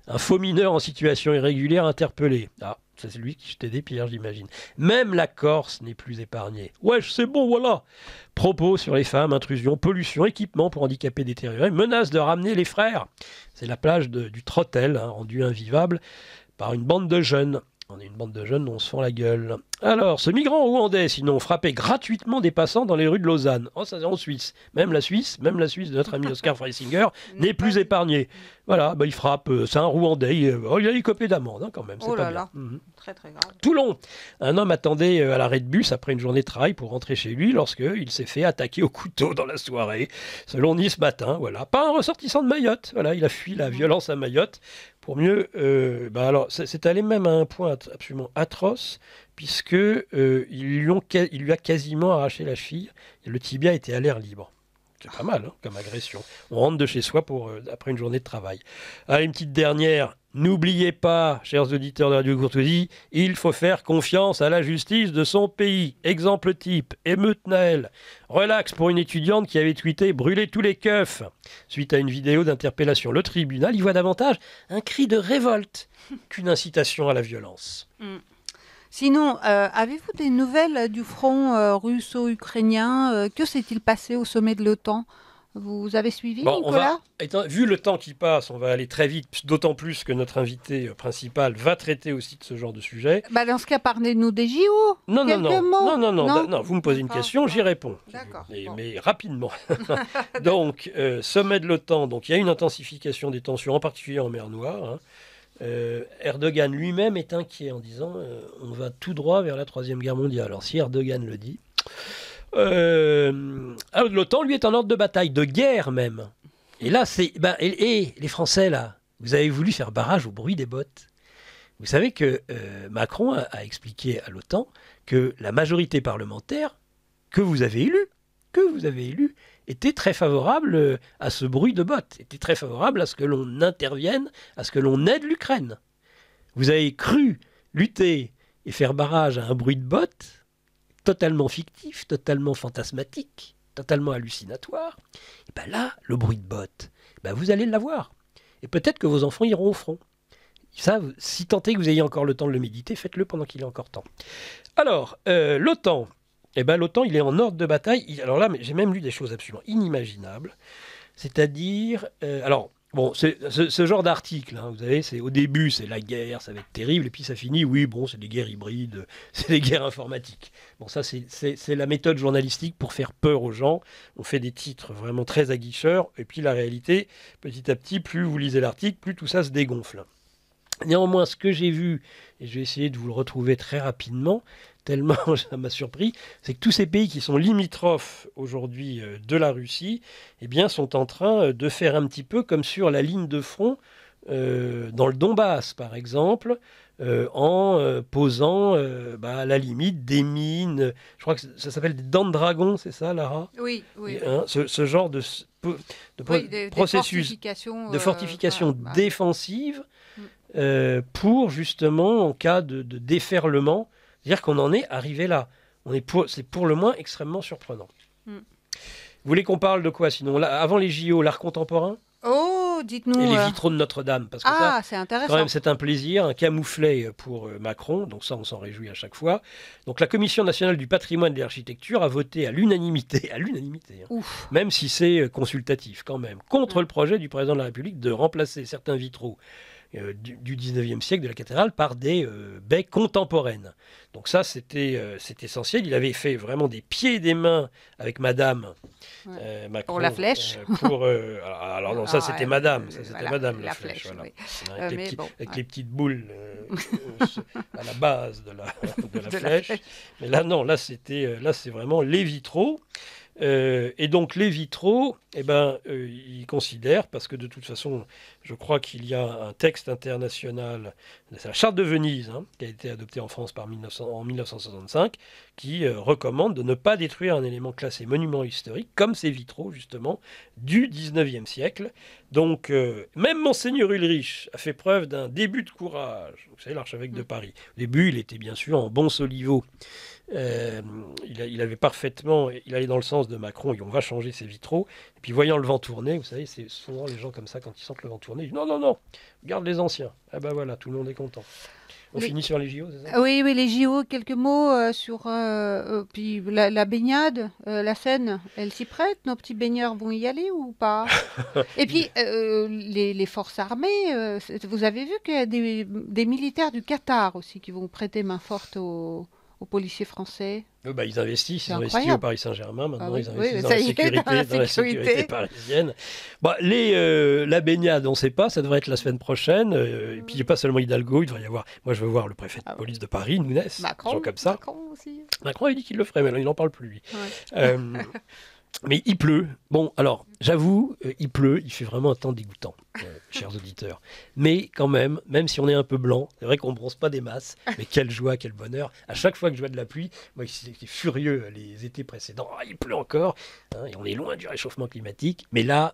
A: Un faux mineur en situation irrégulière interpellé. Ah, c'est lui qui jetait des pierres, j'imagine. Même la Corse n'est plus épargnée. Wesh, c'est bon, voilà. Propos sur les femmes, intrusion, pollution, équipement pour handicapés détériorés, menace de ramener les frères. C'est la plage du Trottel, rendue invivable par une bande de jeunes. On est une bande de jeunes dont on se fend la gueule. Alors, ce migrant rwandais, sinon, frappait gratuitement des passants dans les rues de Lausanne. Oh, ça c'est en Suisse. Même la Suisse de notre ami Oscar Freisinger n'est plus épargnée. Voilà, il frappe. C'est un Rwandais. Il a écopé d'amende, quand même.
B: Oh là là, très très grave.
A: Toulon. Un homme attendait à l'arrêt de bus après une journée de travail pour rentrer chez lui lorsqu'il s'est fait attaquer au couteau dans la soirée. Selon Nice Matin, voilà. Pas un ressortissant de Mayotte. Voilà, il a fui la violence à Mayotte. Pour mieux, alors c'est allé même à un point absolument atroce, puisque il lui a quasiment arraché la cheville. Et le tibia était à l'air libre. C'est pas mal comme agression. On rentre de chez soi après une journée de travail. Allez, une petite dernière. N'oubliez pas, chers auditeurs de Radio Courtoisie, il faut faire confiance à la justice de son pays. Exemple type, émeute Naël. Relax pour une étudiante qui avait tweeté « Brûlez tous les keufs » suite à une vidéo d'interpellation. Le tribunal y voit davantage un cri de révolte qu'une incitation à la violence.
B: Sinon, avez-vous des nouvelles du front russo-ukrainien? Que s'est-il passé au sommet de l'OTAN? Vous avez suivi, Nicolas?
A: Vu le temps qui passe, on va aller très vite, d'autant plus que notre invité principal va traiter aussi de ce genre de sujet.
B: Dans ce cas, parlez-nous des JO.
A: Non, vous me posez une question, j'y réponds. D'accord. Mais rapidement. Donc, sommet de l'OTAN, donc il y a une intensification des tensions, en particulier en mer Noire. Erdogan lui-même est inquiet en disant on va tout droit vers la Troisième Guerre mondiale. Alors si Erdogan le dit... l'OTAN, lui, est en ordre de bataille, de guerre même. Et là, les Français, là, vous avez voulu faire barrage au bruit des bottes. Vous savez que Macron a expliqué à l'OTAN que la majorité parlementaire que vous avez élue, était très favorable à ce bruit de bottes, était très favorable à ce que l'on intervienne, à ce que l'on aide l'Ukraine. Vous avez cru lutter et faire barrage à un bruit de bottes totalement fictif, totalement fantasmatique, totalement hallucinatoire, et là, le bruit de bottes, vous allez l'avoir. Et peut-être que vos enfants iront au front. Ça, si tant est que vous ayez encore le temps de le méditer, faites-le pendant qu'il est encore temps. Alors, l'OTAN, l'OTAN, il est en ordre de bataille. Alors là, j'ai même lu des choses absolument inimaginables. C'est-à-dire... ce genre d'article, vous savez, au début, c'est la guerre, ça va être terrible, et puis ça finit, c'est des guerres hybrides, c'est des guerres informatiques. Bon, ça, c'est la méthode journalistique pour faire peur aux gens. On fait des titres vraiment très aguicheurs, et puis la réalité, petit à petit, plus vous lisez l'article, plus tout ça se dégonfle. Néanmoins, ce que j'ai vu, et je vais essayer de vous le retrouver très rapidement, tellement ça m'a surpris, c'est que tous ces pays qui sont limitrophes aujourd'hui de la Russie, sont en train de faire un petit peu comme sur la ligne de front dans le Donbass, par exemple, en posant à la limite des mines. Je crois que ça s'appelle des dents de dragon, c'est ça, Lara?
B: Oui.
A: Ce genre de processus de fortification défensive pour justement, en cas de déferlement, c'est-à-dire qu'on en est arrivé là. C'est pour le moins extrêmement surprenant. Vous voulez qu'on parle de quoi sinon? Avant les JO, l'art contemporain?
B: Oh, dites-nous.
A: Et les vitraux de Notre-Dame. Parce que
B: c'est intéressant.
A: Quand même, c'est un plaisir, un camouflet pour Macron. Donc ça, on s'en réjouit à chaque fois. Donc la Commission nationale du patrimoine et de l'architecture a voté à l'unanimité, même si c'est consultatif quand même, contre le projet du président de la République de remplacer certains vitraux du 19e siècle de la cathédrale par des baies contemporaines. Donc ça, c'est essentiel. Il avait fait vraiment des pieds et des mains avec Madame Macron.
B: Pour la flèche.
A: Alors non, ça c'était Madame. Ça c'était Madame la flèche. Voilà.
B: Oui.
A: Avec les petites boules à la base de la flèche. Mais là, non, là c'est vraiment les vitraux. Et donc les vitraux, ils considèrent, parce que de toute façon, je crois qu'il y a un texte international, c'est la Charte de Venise, qui a été adoptée en France en 1965, qui recommande de ne pas détruire un élément classé monument historique, comme ces vitraux, justement, du 19e siècle. Donc, même Monseigneur Ulrich a fait preuve d'un début de courage. Vous savez, l'archevêque de Paris. Au début, il était bien sûr en bon soliveau. Il allait dans le sens de Macron, et on va changer ses vitraux. Et puis voyant le vent tourner, vous savez, c'est souvent les gens comme ça, quand ils sentent le vent tourner, ils disent non, garde les anciens. Ah ben voilà, tout le monde est content. On finit sur les JO, c'est ça?
B: Oui, les JO, quelques mots sur puis la baignade, la Seine, elle s'y prête? Nos petits baigneurs vont y aller ou pas? Et puis les forces armées, vous avez vu qu'il y a des militaires du Qatar aussi qui vont prêter main forte aux policiers français?
A: Ils investissent,
B: C'est
A: ils investissent
B: incroyable.
A: au Paris Saint-Germain, maintenant ils
B: Oui,
A: investissent
B: ça y est, dans la
A: sécurité parisienne. La baignade, on ne sait pas, ça devrait être la semaine prochaine. Et puis il n'y a pas seulement Hidalgo, il devrait y avoir, moi je veux voir le préfet de police de Paris, Nunes,
B: Macron,
A: gens comme ça.
B: Macron aussi.
A: Macron il dit qu'il le ferait, mais là, il n'en parle plus lui.
B: Ouais.
A: Mais il pleut. Bon, alors, j'avoue, il pleut, il fait vraiment un temps dégoûtant, chers auditeurs. Mais quand même si on est un peu blanc, c'est vrai qu'on ne bronze pas des masses, mais quelle joie, quel bonheur. À chaque fois que je vois de la pluie, moi j'étais furieux les étés précédents, il pleut encore, et on est loin du réchauffement climatique, mais là,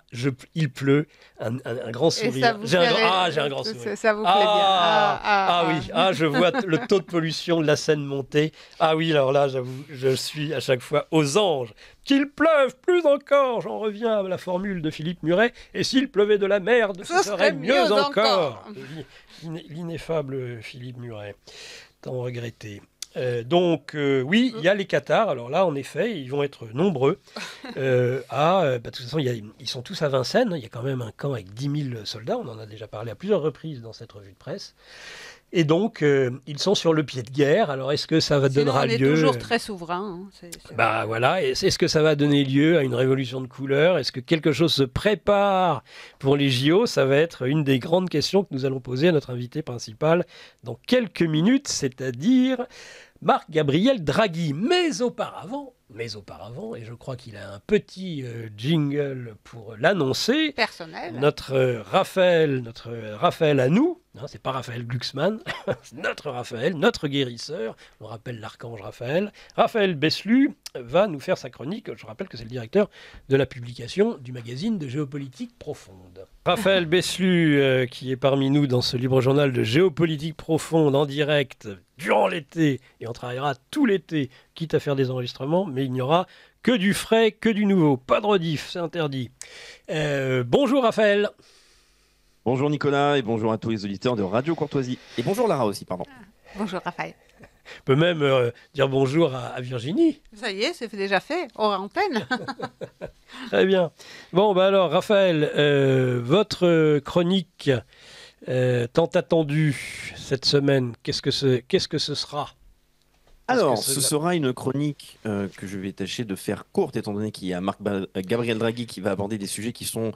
A: il pleut, un grand sourire. J'ai un grand sourire.
B: Ça vous plaît bien.
A: Oui, je vois le taux de pollution de la Seine monter. Ah oui, alors là, j'avoue, je suis à chaque fois aux anges. Qu'il pleuve plus encore, j'en reviens à la formule de Philippe Muret, et s'il pleuvait de la merde, ce serait mieux encore. L'ineffable Philippe Muret, tant regretté. Oui, il y a les Qatars, alors là, en effet, ils vont être nombreux. De toute façon, ils sont tous à Vincennes, il y a quand même un camp avec 10 000 soldats, on en a déjà parlé à plusieurs reprises dans cette revue de presse. Et donc, ils sont sur le pied de guerre. Alors, est-ce que ça donnera lieu...
B: On est toujours très souverain.
A: Voilà. Est-ce que ça va donner lieu à une révolution de couleur? Est-ce que quelque chose se prépare pour les JO? Ça va être une des grandes questions que nous allons poser à notre invité principal dans quelques minutes, c'est-à-dire Marc-Gabriel Draghi. Mais auparavant, et je crois qu'il a un petit jingle pour l'annoncer.
B: Personnel.
A: Notre Raphaël à nous, c'est pas Raphaël Glucksmann, c'est notre Raphaël, notre guérisseur, on rappelle l'archange Raphaël. Raphaël Beslu va nous faire sa chronique. Je rappelle que c'est le directeur de la publication du magazine de géopolitique profonde. Raphaël Beslu, qui est parmi nous dans ce libre journal de géopolitique profonde en direct durant l'été, et on travaillera tout l'été, quitte à faire des enregistrements, mais il n'y aura que du frais, que du nouveau. Pas de rediff, c'est interdit. Bonjour Raphaël.
C: Bonjour Nicolas et bonjour à tous les auditeurs de Radio Courtoisie. Et bonjour Lara aussi, pardon.
B: Bonjour Raphaël.
A: On peut même dire bonjour à Virginie.
B: Ça y est, c'est déjà fait, hors antenne.
A: Très bien. Bon, alors Raphaël, votre chronique tant attendue cette semaine, qu'est-ce que ce sera?
C: Alors, ce sera une chronique que je vais tâcher de faire courte, étant donné qu'il y a Marc-Gabriel Draghi qui va aborder des sujets qui sont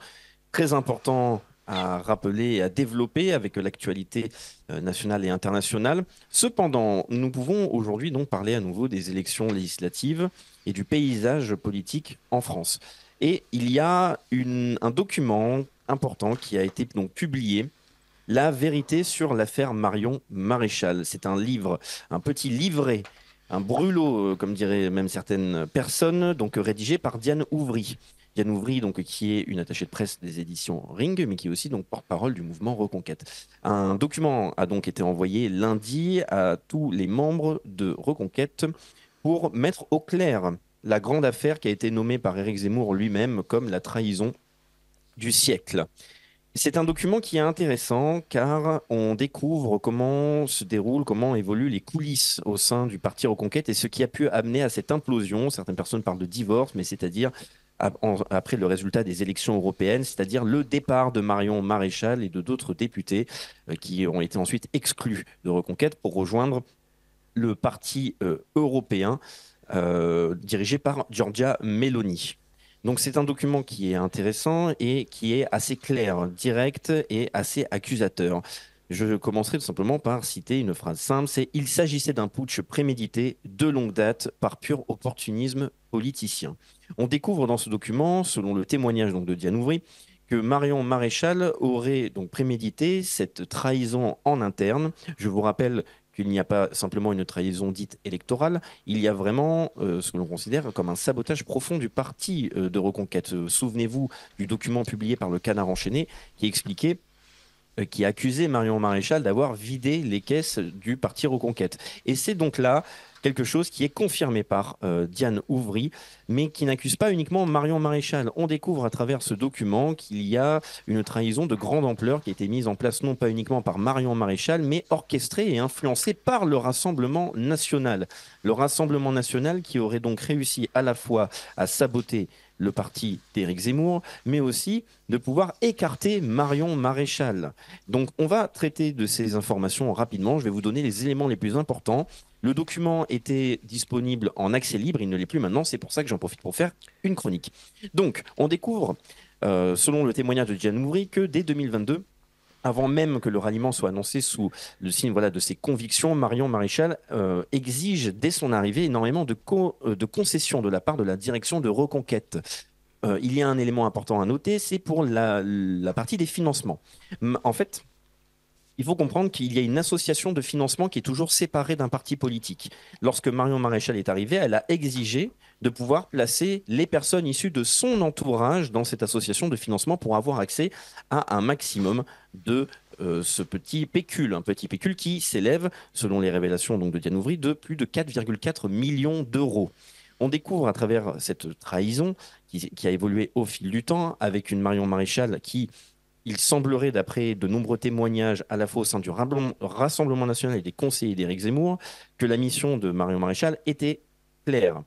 C: très importants à rappeler et à développer avec l'actualité nationale et internationale. Cependant, nous pouvons aujourd'hui donc parler à nouveau des élections législatives et du paysage politique en France. Et il y a un document important qui a été donc publié, La vérité sur l'affaire Marion Maréchal. C'est un livre, un petit livret, un brûlot, comme diraient même certaines personnes, donc rédigé par Diane Ouvry. Diane Ouvry, donc, qui est une attachée de presse des éditions Ring, mais qui est aussi donc porte-parole du mouvement Reconquête. Un document a donc été envoyé lundi à tous les membres de Reconquête pour mettre au clair la grande affaire qui a été nommée par Éric Zemmour lui-même comme la trahison du siècle. C'est un document qui est intéressant car on découvre comment se déroulent, comment évoluent les coulisses au sein du parti Reconquête et ce qui a pu amener à cette implosion. Certaines personnes parlent de divorce, mais c'est-à-dire après le résultat des élections européennes, c'est-à-dire le départ de Marion Maréchal et de d'autres députés qui ont été ensuite exclus de Reconquête pour rejoindre le parti européen dirigé par Giorgia Meloni. Donc c'est un document qui est intéressant et qui est assez clair, direct et assez accusateur. Je commencerai tout simplement par citer une phrase simple, c'est « Il s'agissait d'un putsch prémédité de longue date par pur opportunisme politicien ». On découvre dans ce document, selon le témoignage donc, de Diane Ouvry, que Marion Maréchal aurait donc prémédité cette trahison en interne. Je vous rappelle qu'il n'y a pas simplement une trahison dite électorale, il y a vraiment ce que l'on considère comme un sabotage profond du parti de Reconquête. Souvenez-vous du document publié par le Canard enchaîné qui expliquait qui accusait Marion Maréchal d'avoir vidé les caisses du parti Reconquête. Et c'est donc là quelque chose qui est confirmé par Diane Ouvry, mais qui n'accuse pas uniquement Marion Maréchal. On découvre à travers ce document qu'il y a une trahison de grande ampleur qui a été mise en place non pas uniquement par Marion Maréchal, mais orchestrée et influencée par le Rassemblement national. Le Rassemblement national qui aurait donc réussi à la fois à saboter le parti d'Éric Zemmour, mais aussi de pouvoir écarter Marion Maréchal. Donc on va traiter de ces informations rapidement, je vais vous donner les éléments les plus importants. Le document était disponible en accès libre, il ne l'est plus maintenant, c'est pour ça que j'en profite pour faire une chronique. Donc on découvre, selon le témoignage de Diane Ouvry, que dès 2022, avant même que le ralliement soit annoncé sous le signe de ses convictions, Marion Maréchal exige dès son arrivée énormément de concessions de la part de la direction de Reconquête. Il y a un élément important à noter, c'est pour la partie des financements. En fait, il faut comprendre qu'il y a une association de financement qui est toujours séparée d'un parti politique. Lorsque Marion Maréchal est arrivée, elle a exigé de pouvoir placer les personnes issues de son entourage dans cette association de financement pour avoir accès à un maximum de ce petit pécule, un petit pécule qui s'élève, selon les révélations donc, de Diane Ouvry, de plus de 4,4 millions d'euros. On découvre à travers cette trahison qui a évolué au fil du temps avec une Marion Maréchal qui, il semblerait, d'après de nombreux témoignages à la fois au sein du Rassemblement national et des conseillers d'Éric Zemmour, que la mission de Marion Maréchal était claire.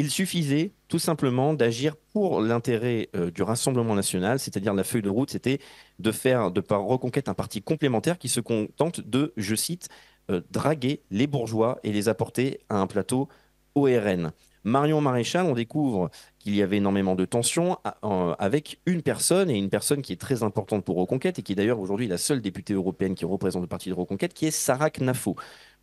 C: Il suffisait tout simplement d'agir pour l'intérêt du Rassemblement national, c'est-à-dire la feuille de route, c'était de faire de par Reconquête un parti complémentaire qui se contente de, je cite, draguer les bourgeois et les apporter à un plateau au RN. Marion Maréchal, on découvre qu'il y avait énormément de tensions avec une personne, et une personne qui est très importante pour Reconquête, et qui est d'ailleurs aujourd'hui la seule députée européenne qui représente le parti de Reconquête, qui est Sarah Knafo.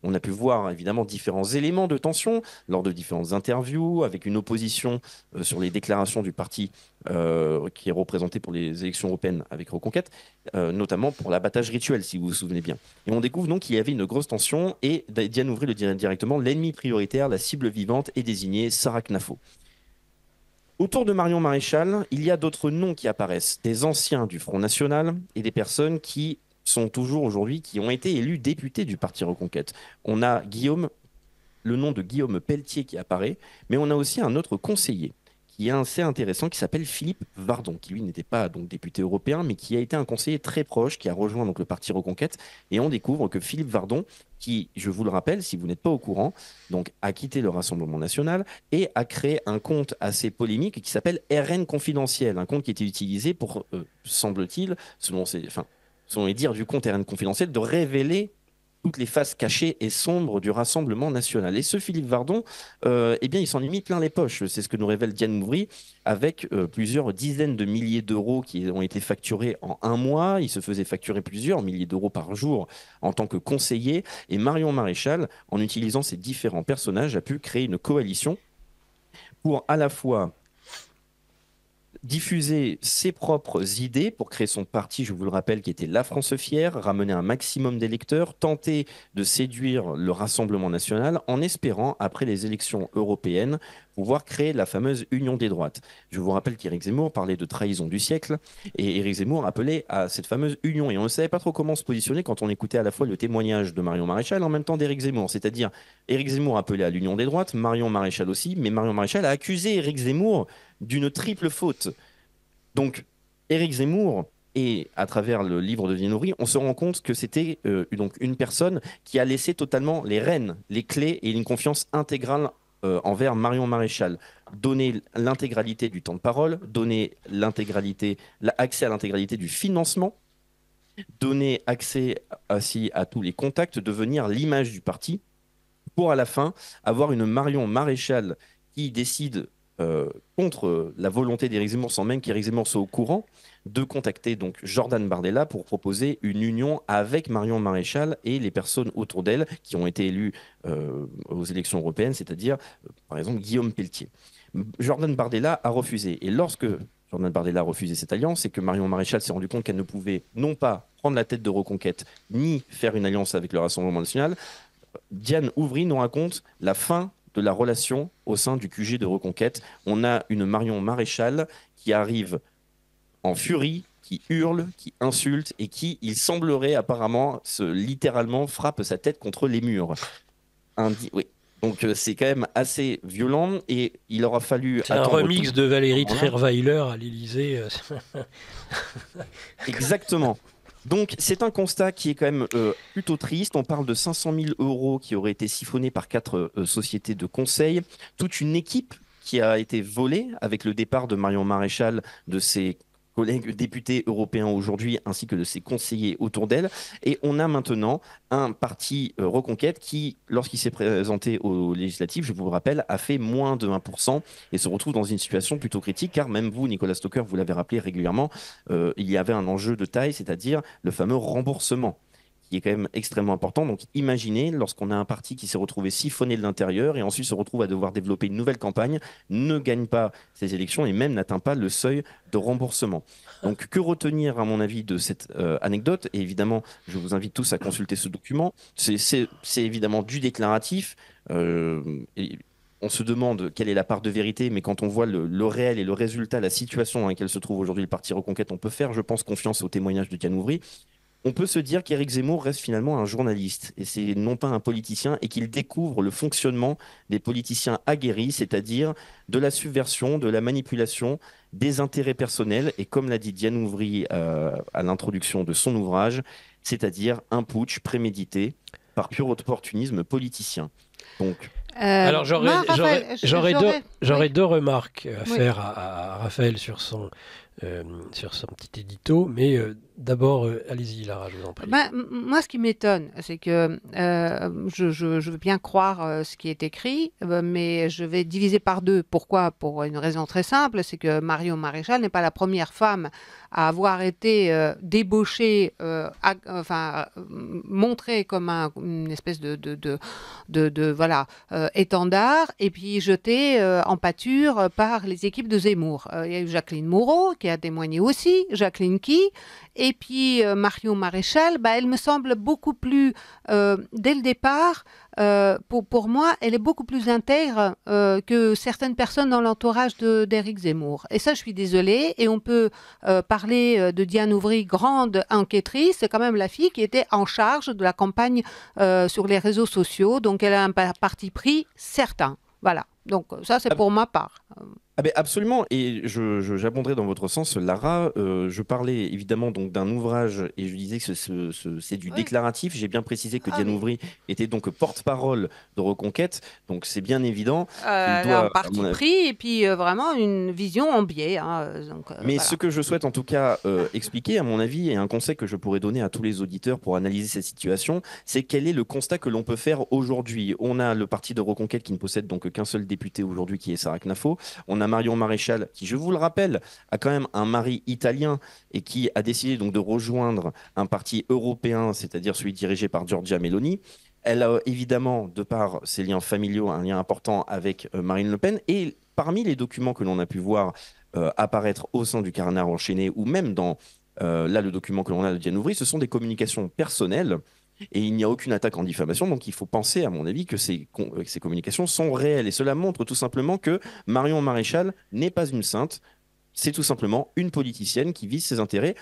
C: On a pu voir évidemment différents éléments de tension lors de différentes interviews, avec une opposition sur les déclarations du parti qui est représenté pour les élections européennes avec Reconquête, notamment pour l'abattage rituel, si vous vous souvenez bien. Et on découvre donc qu'il y avait une grosse tension, et Diane Ouvry le dirait directement, l'ennemi prioritaire, la cible vivante, est désigné Sarah Knafo. Autour de Marion Maréchal, il y a d'autres noms qui apparaissent, des anciens du Front National et des personnes qui sont toujours aujourd'hui, qui ont été élus députés du Parti Reconquête. On a le nom de Guillaume Pelletier qui apparaît, mais on a aussi un autre conseiller qui est assez intéressant, qui s'appelle Philippe Vardon, qui lui n'était pas donc député européen, mais qui a été un conseiller très proche, qui a rejoint donc le Parti Reconquête. Et on découvre que Philippe Vardon, qui, je vous le rappelle, si vous n'êtes pas au courant, donc a quitté le Rassemblement national et a créé un compte assez polémique qui s'appelle RN Confidentiel, un compte qui était utilisé pour, semble-t-il, selon les dires du compte RN Confidentiel, de révéler toutes les faces cachées et sombres du Rassemblement national. Et ce Philippe Vardon, eh bien, il s'en est mis plein les poches. C'est ce que nous révèle Diane Ouvry, avec plusieurs dizaines de milliers d'euros qui ont été facturés en un mois. Il se faisait facturer plusieurs milliers d'euros par jour en tant que conseiller. Et Marion Maréchal, en utilisant ces différents personnages, a pu créer une coalition pour à la fois diffuser ses propres idées pour créer son parti, je vous le rappelle, qui était La France Fière, ramener un maximum d'électeurs, tenter de séduire le Rassemblement national en espérant, après les élections européennes, pouvoir créer la fameuse Union des droites. Je vous rappelle qu'Éric Zemmour parlait de trahison du siècle et Éric Zemmour appelait à cette fameuse union. Et on ne savait pas trop comment se positionner quand on écoutait à la fois le témoignage de Marion Maréchal en même temps d'Éric Zemmour. C'est-à-dire, Éric Zemmour appelait à l'Union des droites, Marion Maréchal aussi, mais Marion Maréchal a accusé Éric Zemmour d'une triple faute. Donc, Éric Zemmour, et à travers le livre de Diane Ouvry, on se rend compte que c'était donc une personne qui a laissé totalement les rênes, les clés et une confiance intégrale envers Marion Maréchal. Donner l'intégralité du temps de parole, donner accès à l'intégralité du financement, donner accès ainsi à tous les contacts, devenir l'image du parti, pour à la fin avoir une Marion Maréchal qui décide contre la volonté d'Éric Zemmour, sans même qu'Éric Zemmour soit au courant, de contacter donc Jordan Bardella pour proposer une union avec Marion Maréchal et les personnes autour d'elle qui ont été élues aux élections européennes, c'est-à-dire par exemple Guillaume Pelletier. Jordan Bardella a refusé. Et lorsque Jordan Bardella a refusé cette alliance, c'est que Marion Maréchal s'est rendu compte qu'elle ne pouvait non pas prendre la tête de Reconquête, ni faire une alliance avec le Rassemblement national. Diane Ouvry nous raconte la fin de la relation au sein du QG de Reconquête. On a une Marion Maréchal qui arrive en furie, qui hurle, qui insulte et qui, il semblerait apparemment, littéralement frappe sa tête contre les murs. Oui. Donc c'est quand même assez violent et il aura fallu
A: c'est un remix de Valérie Trierweiler à l'Élysée.
C: Exactement. Donc c'est un constat qui est quand même plutôt triste. On parle de 500 000 € qui auraient été siphonnés par 4 sociétés de conseil. Toute une équipe qui a été volée avec le départ de Marion Maréchal, de ses collègues députés européens aujourd'hui, ainsi que de ses conseillers autour d'elle. Et on a maintenant un parti Reconquête qui, lorsqu'il s'est présenté aux législatives, je vous le rappelle, a fait moins de 1% et se retrouve dans une situation plutôt critique, car même vous, Nicolas Stocker, vous l'avez rappelé régulièrement, il y avait un enjeu de taille, c'est-à-dire le fameux remboursement, qui est quand même extrêmement important. Donc imaginez, lorsqu'on a un parti qui s'est retrouvé siphonné de l'intérieur et ensuite se retrouve à devoir développer une nouvelle campagne, ne gagne pas ces élections et même n'atteint pas le seuil de remboursement. Donc que retenir à mon avis de cette anecdote? Et évidemment, je vous invite tous à consulter ce document. C'est évidemment du déclaratif. On se demande quelle est la part de vérité, mais quand on voit le réel et le résultat, la situation dans laquelle se trouve aujourd'hui le parti Reconquête, on peut faire, je pense, confiance au témoignage de Diane Ouvry. On peut se dire qu'Éric Zemmour reste finalement un journaliste, et c'est non pas un politicien, et qu'il découvre le fonctionnement des politiciens aguerris, c'est-à-dire de la subversion, de la manipulation, des intérêts personnels, et comme l'a dit Diane Ouvry à l'introduction de son ouvrage, c'est-à-dire un putsch prémédité par pur opportunisme politicien. Donc,
A: alors j'aurais deux remarques à faire à Raphaël sur son petit édito, mais d'abord, allez-y, Lara, je vous en prie.
B: Moi, ce qui m'étonne, c'est que je veux bien croire ce qui est écrit, mais je vais diviser par deux. Pourquoi? Pour une raison très simple, c'est que Marion Maréchal n'est pas la première femme à avoir été débauchée, montrée comme une espèce de étendard, et puis jetée en pâture par les équipes de Zemmour. Il y a eu Jacqueline Moreau qui a témoigné aussi, Jacqueline Key, et puis Marion Maréchal, elle me semble beaucoup plus, dès le départ, pour moi, elle est beaucoup plus intègre que certaines personnes dans l'entourage d'Éric Zemmour. Et ça, je suis désolée. Et on peut parler de Diane Ouvry, grande enquêtrice. C'est quand même la fille qui était en charge de la campagne sur les réseaux sociaux. Donc, elle a un parti pris certain. Voilà. Donc, ça, c'est pour ma part.
C: Ah ben absolument, et j'abonderai dans votre sens, Lara. Je parlais évidemment donc d'un ouvrage et je disais que c'est du déclaratif. J'ai bien précisé que Diane Ouvry était donc porte-parole de Reconquête, donc c'est bien évident.
B: Un parti pris et puis vraiment une vision en biais.
C: Mais ce que je souhaite en tout cas expliquer, à mon avis, et un conseil que je pourrais donner à tous les auditeurs pour analyser cette situation, c'est quel est le constat que l'on peut faire aujourd'hui. On a le parti de Reconquête qui ne possède donc qu'un seul député aujourd'hui, qui est Sarah Knafo. On a Marion Maréchal, qui, je vous le rappelle, a quand même un mari italien et qui a décidé donc de rejoindre un parti européen, c'est-à-dire celui dirigé par Giorgia Meloni. Elle a évidemment, de par ses liens familiaux, un lien important avec Marine Le Pen. Et parmi les documents que l'on a pu voir apparaître au sein du Carnard enchaîné, ou même dans le document que l'on a de Diane Ouvry, ce sont des communications personnelles. Et il n'y a aucune attaque en diffamation, donc il faut penser, à mon avis, que ces communications sont réelles. Et cela montre tout simplement que Marion Maréchal n'est pas une sainte, c'est tout simplement une politicienne qui vise ses intérêts.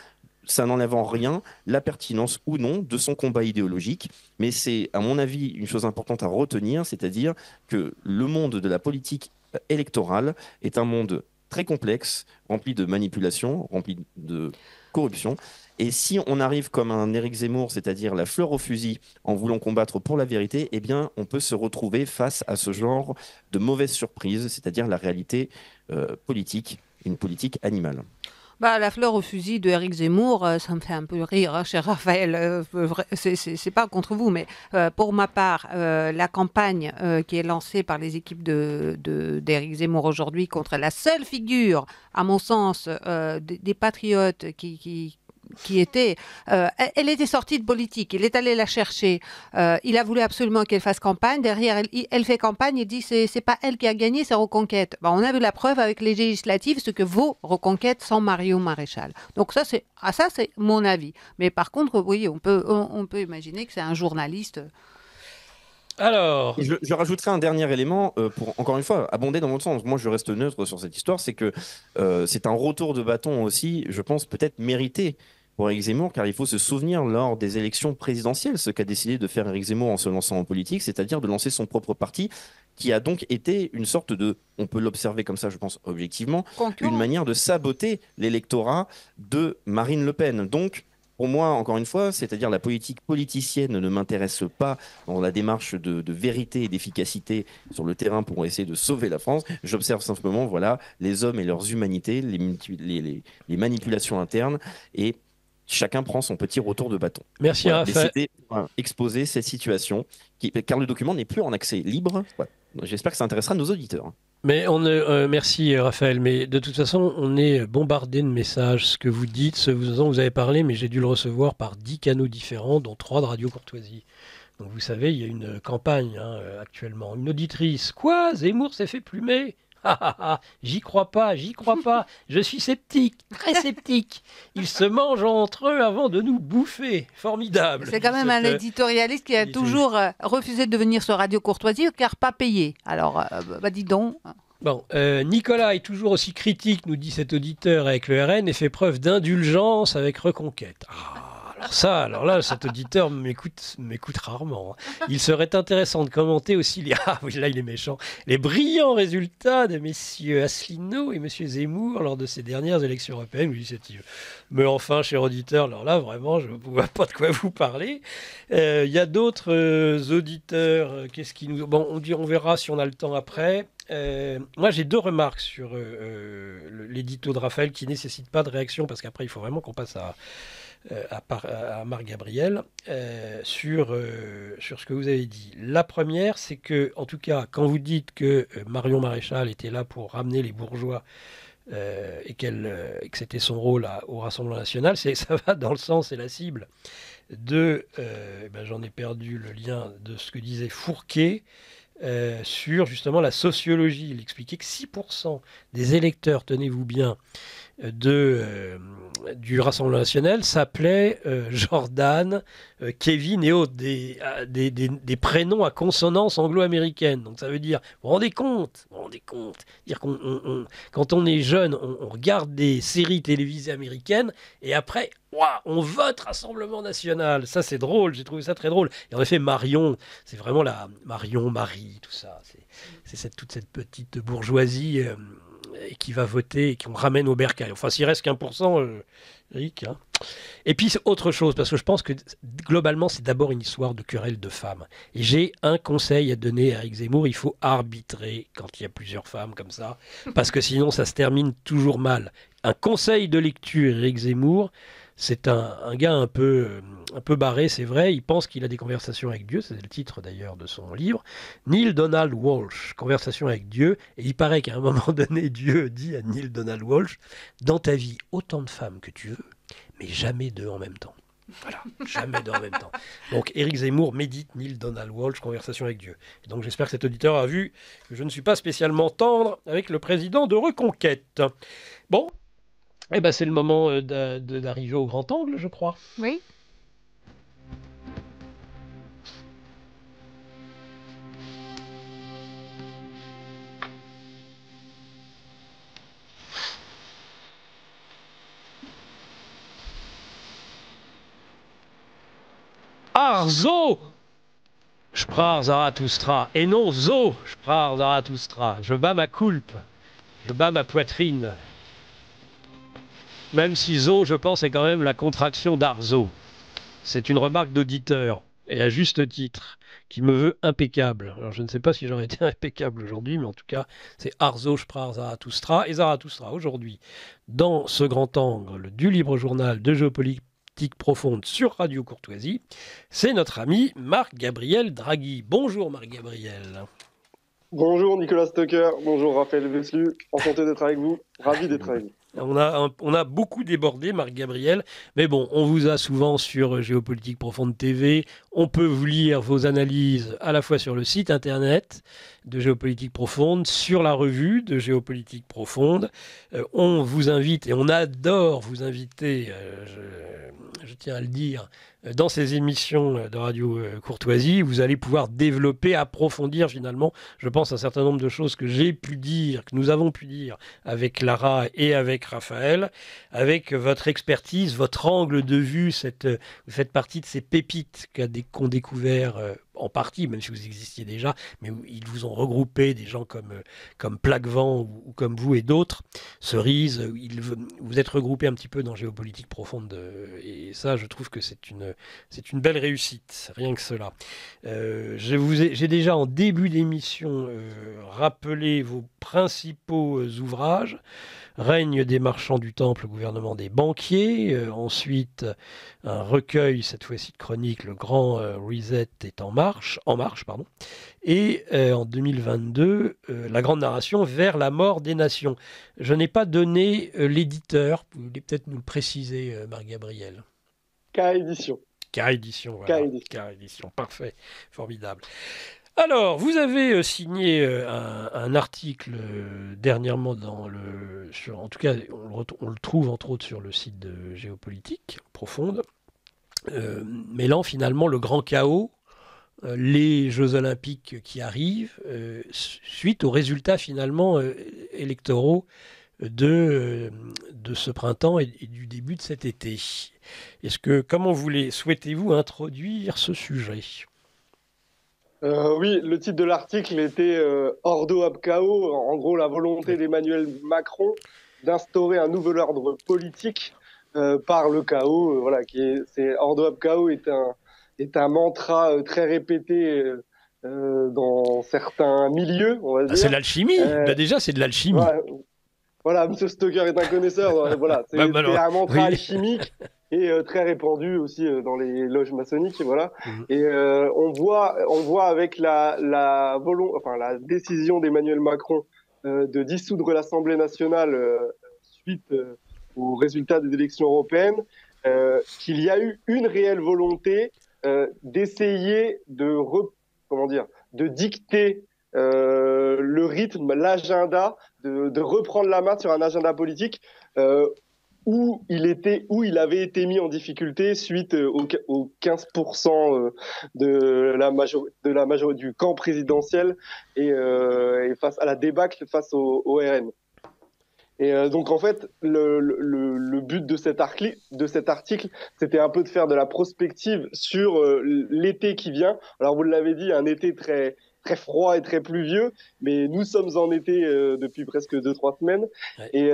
C: Ça n'enlève en rien la pertinence ou non de son combat idéologique, mais c'est, à mon avis, une chose importante à retenir, c'est-à-dire que le monde de la politique électorale est un monde très complexe, rempli de manipulation, rempli de corruption. Et si on arrive comme un Éric Zemmour, c'est-à-dire la fleur au fusil, en voulant combattre pour la vérité, eh bien, on peut se retrouver face à ce genre de mauvaise surprise, c'est-à-dire la réalité politique, une politique animale.
B: La fleur au fusil de Éric Zemmour, ça me fait un peu rire, hein, cher Raphaël. C'est pas contre vous, mais pour ma part, la campagne qui est lancée par les équipes d'Éric Zemmour aujourd'hui contre la seule figure, à mon sens, des patriotes qui était, elle était sortie de politique, il est allé la chercher, il a voulu absolument qu'elle fasse campagne, derrière elle fait campagne, il dit c'est pas elle qui a gagné, c'est Reconquête. On a vu la preuve avec les législatives, ce que vaut Reconquête sans Marion Maréchal. Donc ça c'est mon avis. Mais par contre, oui, on peut imaginer que c'est un journaliste.
C: Alors, je rajouterai un dernier élément pour, encore une fois, abonder dans votre sens. Moi, je reste neutre sur cette histoire, c'est que c'est un retour de bâton aussi, je pense, peut-être mérité pour Éric Zemmour, car il faut se souvenir lors des élections présidentielles, ce qu'a décidé de faire Éric Zemmour en se lançant en politique, c'est-à-dire de lancer son propre parti, qui a donc été une sorte de, on peut l'observer comme ça, je pense, objectivement, une manière de saboter l'électorat de Marine Le Pen. Donc, pour moi, encore une fois, c'est-à-dire la politique politicienne ne m'intéresse pas dans la démarche de vérité et d'efficacité sur le terrain pour essayer de sauver la France. J'observe simplement, voilà, les hommes et leurs humanités, les manipulations internes, et chacun prend son petit retour de bâton.
A: Merci Raphaël.
C: C'était exposer cette situation, car le document n'est plus en accès libre. Ouais. J'espère que ça intéressera nos auditeurs.
A: Mais merci Raphaël, mais de toute façon, on est bombardé de messages. Ce que vous dites, ce dont vous avez parlé, mais j'ai dû le recevoir par 10 canaux différents, dont 3 de Radio Courtoisie. Donc vous savez, il y a une campagne actuellement. Une auditrice. Quoi ? Zemmour s'est fait plumer ? J'y crois pas, je suis sceptique, très sceptique. Ils se mangent entre eux avant de nous bouffer. Formidable.
B: C'est quand même un éditorialiste qui a toujours refusé de venir sur Radio Courtoisie car pas payé. Alors, dis donc.
A: Bon, Nicolas est toujours aussi critique, nous dit cet auditeur, avec le RN, et fait preuve d'indulgence avec Reconquête. Alors là, cet auditeur m'écoute rarement. Il serait intéressant de commenter aussi là il est méchant, les brillants résultats de messieurs Asselineau et monsieur Zemmour lors de ces dernières élections européennes ou législatives. Mais enfin, cher auditeur, alors là, vraiment, je ne vois pas de quoi vous parler. Il y a d'autres auditeurs. Qu'est-ce qui nous... Bon, on verra si on a le temps après. Moi, j'ai 2 remarques sur l'édito de Raphaël qui ne nécessite pas de réaction parce qu'après, il faut vraiment qu'on passe à Marc Gabriel sur ce que vous avez dit. La première, c'est que, en tout cas, quand vous dites que Marion Maréchal était là pour ramener les bourgeois et que c'était son rôle au Rassemblement national, ça va dans le sens et la cible de, j'en ai perdu le lien de ce que disait Fourquet sur justement la sociologie. Il expliquait que 6% des électeurs, tenez-vous bien, du Rassemblement national s'appelaient Jordan, Kevin et autres, des prénoms à consonance anglo-américaine. Donc ça veut dire, vous vous rendez compte dire quand on est jeune, on regarde des séries télévisées américaines et après, on vote Rassemblement national. Ça c'est drôle, j'ai trouvé ça très drôle. Et en effet, Marion, c'est vraiment la Marie, tout ça. C'est toute cette petite bourgeoisie et qui va voter et qu'on ramène au bercail. Enfin, s'il reste qu'1%, Eric. Hein. Et puis, c'est autre chose, parce que je pense que globalement, c'est d'abord une histoire de querelle de femmes. Et j'ai un conseil à donner à Éric Zemmour, il faut arbitrer quand il y a plusieurs femmes comme ça, parce que sinon, ça se termine toujours mal. Un conseil de lecture, Éric Zemmour, c'est un gars un peu barré, c'est vrai. Il pense qu'il a des conversations avec Dieu. C'est le titre d'ailleurs de son livre. Neil Donald Walsh, Conversation avec Dieu. Et il paraît qu'à un moment donné, Dieu dit à Neil Donald Walsh, dans ta vie, autant de femmes que tu veux, mais jamais 2 en même temps. Voilà, jamais 2 en même temps. Donc Éric Zemmour médite Neil Donald Walsh, Conversation avec Dieu. Et donc j'espère que cet auditeur a vu que je ne suis pas spécialement tendre avec le président de Reconquête. Bon. C'est le moment d'arriver au grand angle, je crois.
B: Oui.
A: Zo Sprach Zarathustra. Et non Zo Sprach Zarathustra. Je bats ma coulpe. Je bats ma poitrine. Même si Zo, je pense, est quand même la contraction d'Arzo. C'est une remarque d'auditeur. et à juste titre, qui me veut impeccable. Alors je ne sais pas si j'aurais été impeccable aujourd'hui, mais en tout cas, c'est Arzo Sprar Zarathustra. Et Zarathustra, aujourd'hui, dans ce grand angle du libre journal de géopolitique profonde sur Radio Courtoisie, c'est notre ami Marc-Gabriel Draghi. Bonjour Marc-Gabriel.
D: Bonjour Nicolas Stocker, bonjour Raphaël Veslu, enchanté d'être avec vous, ravi d'être avec vous.
A: On a beaucoup débordé, Marc-Gabriel, mais bon, on vous a souvent sur Géopolitique Profonde TV. On peut vous lire vos analyses à la fois sur le site internet de Géopolitique Profonde, sur la revue de Géopolitique Profonde. On vous invite, et on adore vous inviter, je tiens à le dire, dans ces émissions de Radio Courtoisie. Vous allez pouvoir développer, approfondir finalement, je pense, un certain nombre de choses que j'ai pu dire, que nous avons pu dire avec Lara et avec Raphaël, avec votre expertise, votre angle de vue. Vous faites partie de ces pépites qu'ont découvert en partie, même si vous existiez déjà, mais ils vous ont regroupé des gens comme Plaquevent ou comme vous et d'autres. Cerise, vous êtes regroupés un petit peu dans Géopolitique Profonde, et ça, je trouve que c'est une belle réussite, rien que cela. J'ai déjà en début d'émission rappelé vos principaux ouvrages. Règne des marchands du temple, gouvernement des banquiers. Ensuite, un recueil, cette fois-ci de chroniques, le grand Reset est en marche, pardon. Et en 2022, la grande narration vers la mort des nations. Je n'ai pas donné l'éditeur, vous voulez peut-être nous le préciser, Marc-Gabriel.
D: K-Édition.
A: K-Édition, voilà. K-Édition, parfait, formidable. Alors, vous avez signé un article dernièrement en tout cas, on le trouve entre autres sur le site de Géopolitique Profonde, mêlant finalement le grand chaos, les Jeux Olympiques qui arrivent, suite aux résultats finalement électoraux de ce printemps et du début de cet été. Comment souhaitez-vous introduire ce sujet ?
D: Oui, le titre de l'article était Ordo ab Chao, en gros la volonté d'Emmanuel Macron d'instaurer un nouvel ordre politique par le chaos. Voilà, Ordo ab Chao est un mantra très répété dans certains milieux, on va dire.
A: C'est de l'alchimie. Déjà, c'est de l'alchimie.
D: Voilà, M. Stocker est un connaisseur. Voilà, c'est un mantra alchimique. Et très répandu aussi dans les loges maçonniques, voilà. Et on voit avec la décision d'Emmanuel Macron de dissoudre l'Assemblée nationale suite aux résultats des élections européennes, qu'il y a eu une réelle volonté d'essayer de dicter le rythme, l'agenda, de reprendre la main sur un agenda politique où il avait été mis en difficulté suite aux 15% du camp présidentiel et face à la débâcle face au RN. Et donc en fait, le but de cet article, c'était un peu de faire de la prospective sur l'été qui vient. Alors vous l'avez dit, un été très très froid et très pluvieux, mais nous sommes en été depuis presque 2-3 semaines. Ouais. Et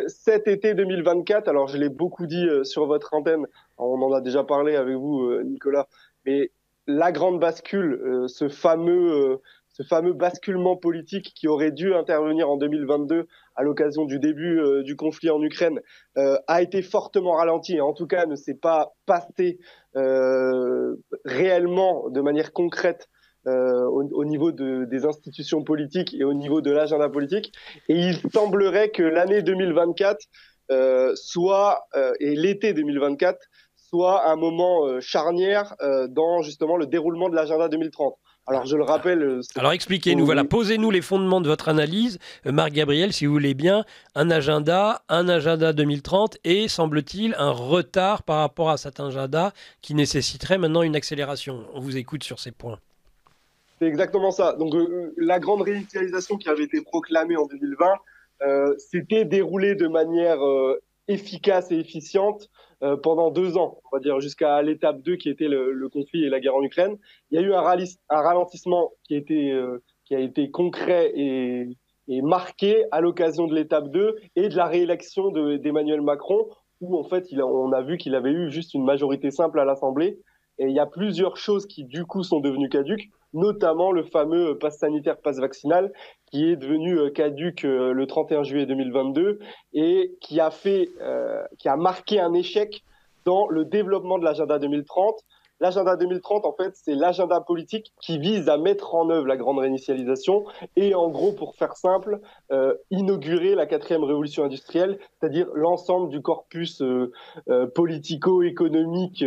D: cet été 2024, alors je l'ai beaucoup dit sur votre antenne, on en a déjà parlé avec vous, Nicolas, mais la grande bascule, ce fameux basculement politique qui aurait dû intervenir en 2022 à l'occasion du début du conflit en Ukraine, a été fortement ralenti et en tout cas ne s'est pas passé réellement de manière concrète au niveau des institutions politiques et au niveau de l'agenda politique. Et il semblerait que l'année 2024 et l'été 2024 soit un moment charnière dans justement le déroulement de l'agenda 2030. Alors, je le rappelle...
A: Alors, expliquez-nous, voilà, posez-nous les fondements de votre analyse. Marc-Gabriel, si vous voulez bien, un agenda 2030 et, semble-t-il, un retard par rapport à cet agenda qui nécessiterait maintenant une accélération. On vous écoute sur ces points.
D: C'est exactement ça. Donc, la grande réinitialisation qui avait été proclamée en 2020 s'était déroulée de manière efficace et efficiente pendant 2 ans, on va dire jusqu'à l'étape 2 qui était le conflit et la guerre en Ukraine. Il y a eu un ralentissement qui a été concret et marqué à l'occasion de l'étape 2 et de la réélection d'Emmanuel Macron, où en fait on a vu qu'il avait eu juste une majorité simple à l'Assemblée Et il y a plusieurs choses qui, du coup, sont devenues caduques, notamment le fameux pass sanitaire, pass vaccinal, qui est devenu caduc le 31 juillet 2022 et qui a marqué un échec dans le développement de l'agenda 2030. L'agenda 2030, en fait, c'est l'agenda politique qui vise à mettre en œuvre la grande réinitialisation et, en gros, pour faire simple, inaugurer la 4e révolution industrielle, c'est-à-dire l'ensemble du corpus politico-économique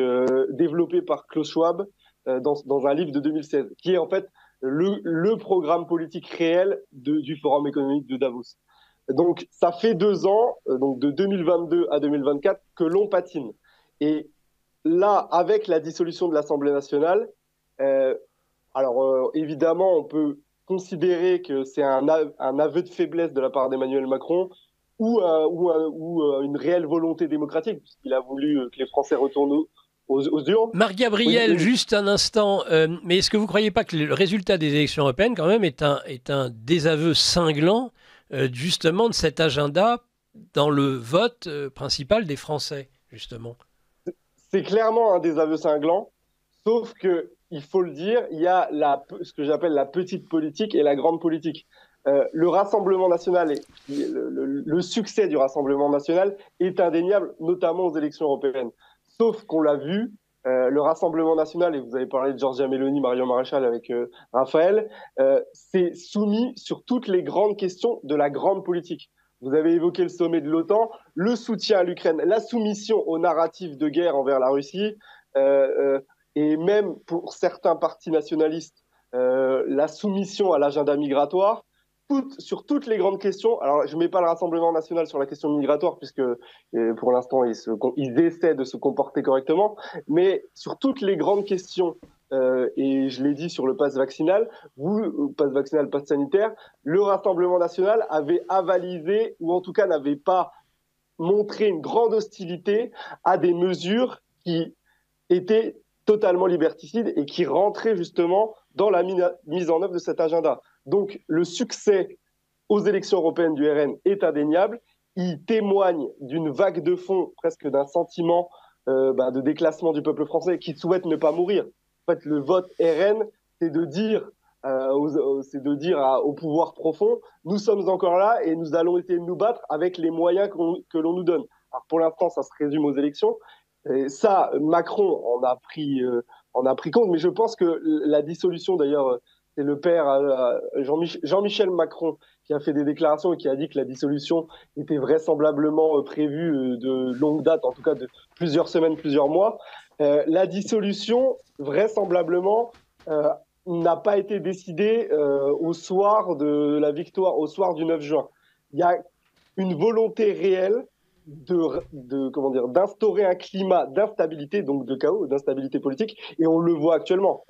D: développé par Klaus Schwab dans un livre de 2016, qui est en fait le programme politique réel du Forum économique de Davos. Donc, ça fait 2 ans, donc de 2022 à 2024, que l'on patine. Et là, avec la dissolution de l'Assemblée nationale, évidemment, on peut considérer que c'est un aveu de faiblesse de la part d'Emmanuel Macron ou une réelle volonté démocratique, puisqu'il a voulu que les Français retournent aux urnes.
A: Marc Gabriel, juste un instant, mais est-ce que vous ne croyez pas que le résultat des élections européennes, quand même, est un désaveu cinglant, justement, de cet agenda dans le vote principal des Français, justement?
D: C'est clairement un désaveu cinglant, sauf que, il faut le dire, il y a ce que j'appelle la petite politique et la grande politique. Le Rassemblement national, le succès du Rassemblement national est indéniable, notamment aux élections européennes. Sauf qu'on l'a vu, le Rassemblement national, et vous avez parlé de Giorgia Meloni, Marion Maréchal avec Raphaël, c'est soumis sur toutes les grandes questions de la grande politique. Vous avez évoqué le sommet de l'OTAN, le soutien à l'Ukraine, la soumission au narratif de guerre envers la Russie, et même pour certains partis nationalistes, la soumission à l'agenda migratoire, sur toutes les grandes questions. Alors, je ne mets pas le Rassemblement national sur la question migratoire, puisque pour l'instant, ils essaient de se comporter correctement, mais sur toutes les grandes questions, et je l'ai dit sur le pass vaccinal, pass vaccinal, pass sanitaire, le Rassemblement national avait avalisé, ou en tout cas n'avait pas montré une grande hostilité à des mesures qui étaient totalement liberticides et qui rentraient justement dans la mise en œuvre de cet agenda. Donc le succès aux élections européennes du RN est indéniable. Il témoigne d'une vague de fond, presque d'un sentiment de déclassement du peuple français qui souhaite ne pas mourir. En fait, le vote RN, c'est de dire au pouvoir profond, nous sommes encore là et nous allons essayer de nous battre avec les moyens que l'on nous donne. Alors pour l'instant, ça se résume aux élections. Et ça, Macron en a pris compte, mais je pense que la dissolution, d'ailleurs, c'est le père Jean-Michel Macron qui a fait des déclarations et qui a dit que la dissolution était vraisemblablement prévue de longue date, en tout cas de plusieurs semaines, plusieurs mois. La dissolution, vraisemblablement, n'a pas été décidée au soir de la victoire, au soir du 9 juin. Il y a une volonté réelle d'instaurer un climat d'instabilité, donc de chaos, d'instabilité politique, et on le voit actuellement,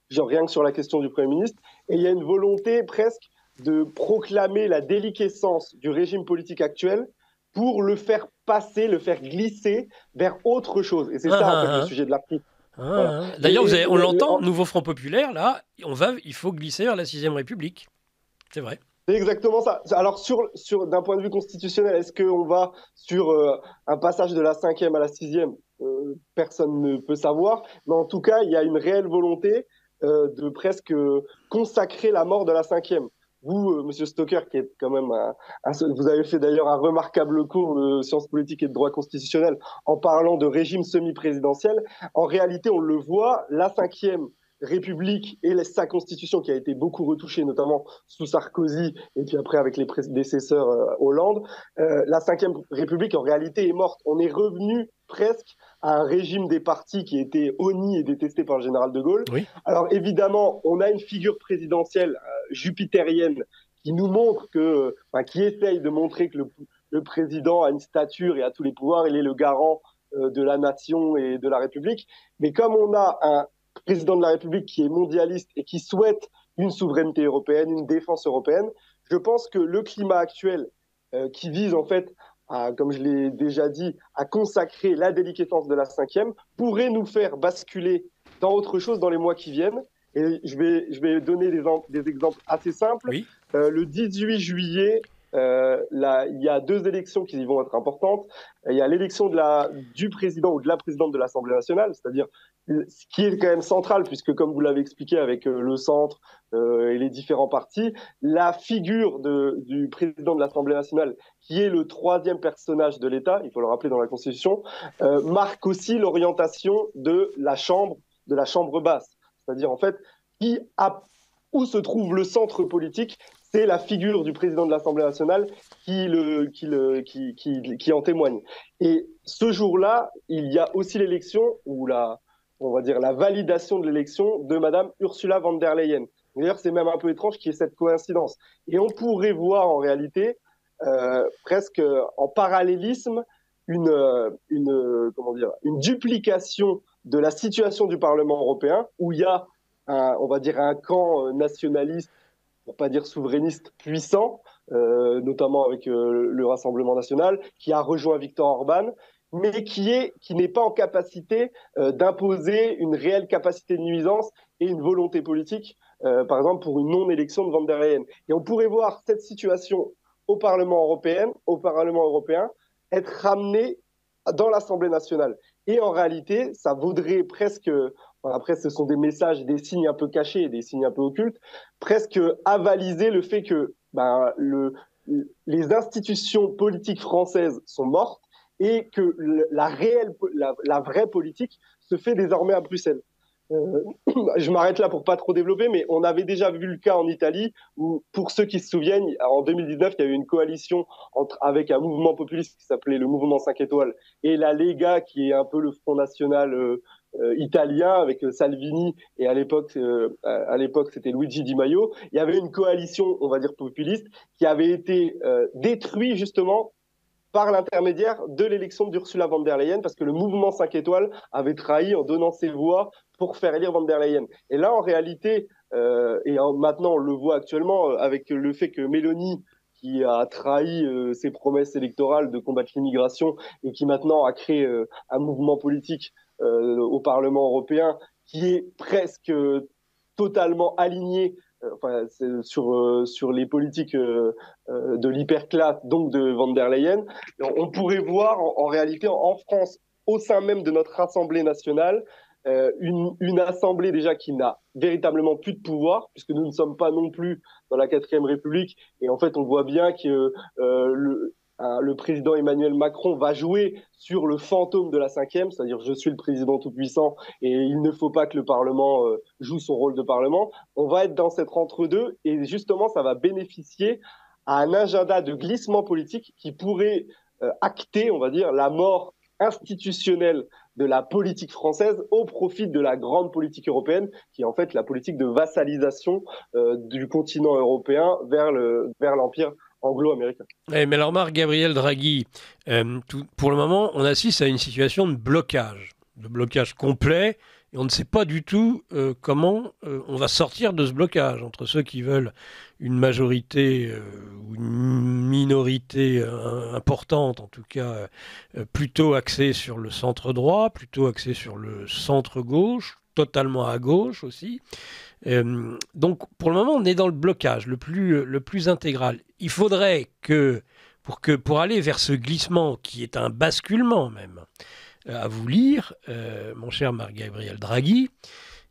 D: rien que sur la question du Premier ministre, et il y a une volonté presque de proclamer la déliquescence du régime politique actuel pour le faire passer, le faire glisser vers autre chose. Et c'est ça, en fait, le sujet de l'article.
A: Voilà. D'ailleurs, on l'entend, Nouveau Front Populaire, là, il faut glisser vers la 6ème République. C'est vrai.
D: C'est exactement ça. Alors, d'un point de vue constitutionnel, est-ce qu'on va sur un passage de la 5e à la 6e personne ne peut savoir. Mais en tout cas, il y a une réelle volonté de presque consacrer la mort de la 5e. Vous, Monsieur Stoker, qui est quand même vous avez fait d'ailleurs un remarquable cours de sciences politiques et de droit constitutionnel en parlant de régime semi-présidentiel. En réalité, on le voit, la 5e République et sa constitution qui a été beaucoup retouchée, notamment sous Sarkozy et puis après avec les prédécesseurs Hollande, la 5e République en réalité est morte. On est revenu presque à un régime des partis qui était honni et détesté par le général de Gaulle.
A: Oui.
D: Alors évidemment, on a une figure présidentielle jupitérienne qui nous montre qui essaye de montrer que le président a une stature et a tous les pouvoirs, il est le garant de la nation et de la République. Mais comme on a un président de la République qui est mondialiste et qui souhaite une souveraineté européenne, une défense européenne, je pense que le climat actuel qui vise en fait, comme je l'ai déjà dit, à consacrer la déliquescence de la 5e, pourrait nous faire basculer dans autre chose dans les mois qui viennent. Et je vais donner des exemples assez simples.
A: Oui.
D: Le 18 juillet, il y a 2 élections qui vont être importantes. Il y a l'élection du président ou de la présidente de l'Assemblée nationale, c'est-à-dire ce qui est quand même central, puisque comme vous l'avez expliqué avec le centre et les différents partis, la figure du président de l'Assemblée nationale, qui est le 3e personnage de l'État, il faut le rappeler dans la Constitution, marque aussi l'orientation de la chambre basse. C'est-à-dire en fait, où se trouve le centre politique, c'est la figure du président de l'Assemblée nationale qui en témoigne. Et ce jour-là, il y a aussi l'élection, on va dire la validation de l'élection de Madame Ursula von der Leyen. D'ailleurs, c'est même un peu étrange qu'il y ait cette coïncidence. Et on pourrait voir en réalité, presque en parallélisme, une duplication de la situation du Parlement européen, où il y a on va dire un camp nationaliste, pour pas dire souverainiste, puissant, notamment avec le Rassemblement national, qui a rejoint Viktor Orban, mais qui n'est pas en capacité d'imposer une réelle capacité de nuisance et une volonté politique, par exemple pour une non-élection de von der Leyen. Et on pourrait voir cette situation au Parlement européen être ramenée dans l'Assemblée nationale. Et en réalité, ça vaudrait presque, après ce sont des messages, des signes un peu cachés, des signes un peu occultes, presque avaliser le fait que les institutions politiques françaises sont mortes et que la vraie politique se fait désormais à Bruxelles. Je m'arrête là pour pas trop développer, mais on avait déjà vu le cas en Italie où, pour ceux qui se souviennent, en 2019, il y a eu une coalition avec un mouvement populiste qui s'appelait le mouvement 5 étoiles et la Lega, qui est un peu le Front National italien avec Salvini, et à l'époque c'était Luigi Di Maio. Il y avait une coalition, on va dire populiste, qui avait été détruite justement par l'intermédiaire de l'élection d'Ursula von der Leyen, parce que le mouvement 5 étoiles avait trahi en donnant ses voix pour faire élire von der Leyen. Et là, en réalité, maintenant on le voit actuellement avec le fait que Mélanie, qui a trahi ses promesses électorales de combattre l'immigration et qui maintenant a créé un mouvement politique au Parlement européen qui est presque totalement aligné sur les politiques de l'hyperclasse, donc de von der Leyen. On pourrait voir en réalité en France, au sein même de notre Assemblée nationale, une assemblée déjà qui n'a véritablement plus de pouvoir, puisque nous ne sommes pas non plus dans la 4e République. Et en fait, on voit bien que le président Emmanuel Macron va jouer sur le fantôme de la 5e, c'est-à-dire je suis le président tout-puissant et il ne faut pas que le Parlement joue son rôle de Parlement. On va être dans cet entre-deux et justement, ça va bénéficier à un agenda de glissement politique qui pourrait acter, on va dire, la mort institutionnelle de la politique française au profit de la grande politique européenne, qui est en fait la politique de vassalisation du continent européen vers l'empire anglo-américain.
A: Mais alors, Marc-Gabriel Draghi, pour le moment, on assiste à une situation de blocage complet, et on ne sait pas du tout comment on va sortir de ce blocage entre ceux qui veulent une majorité ou une minorité importante, en tout cas plutôt axée sur le centre-droit, plutôt axée sur le centre-gauche, totalement à gauche aussi. Donc pour le moment, on est dans le blocage le plus intégral. Il faudrait que pour aller vers ce glissement qui est un basculement même, à vous lire, mon cher Marc-Gabriel Draghi,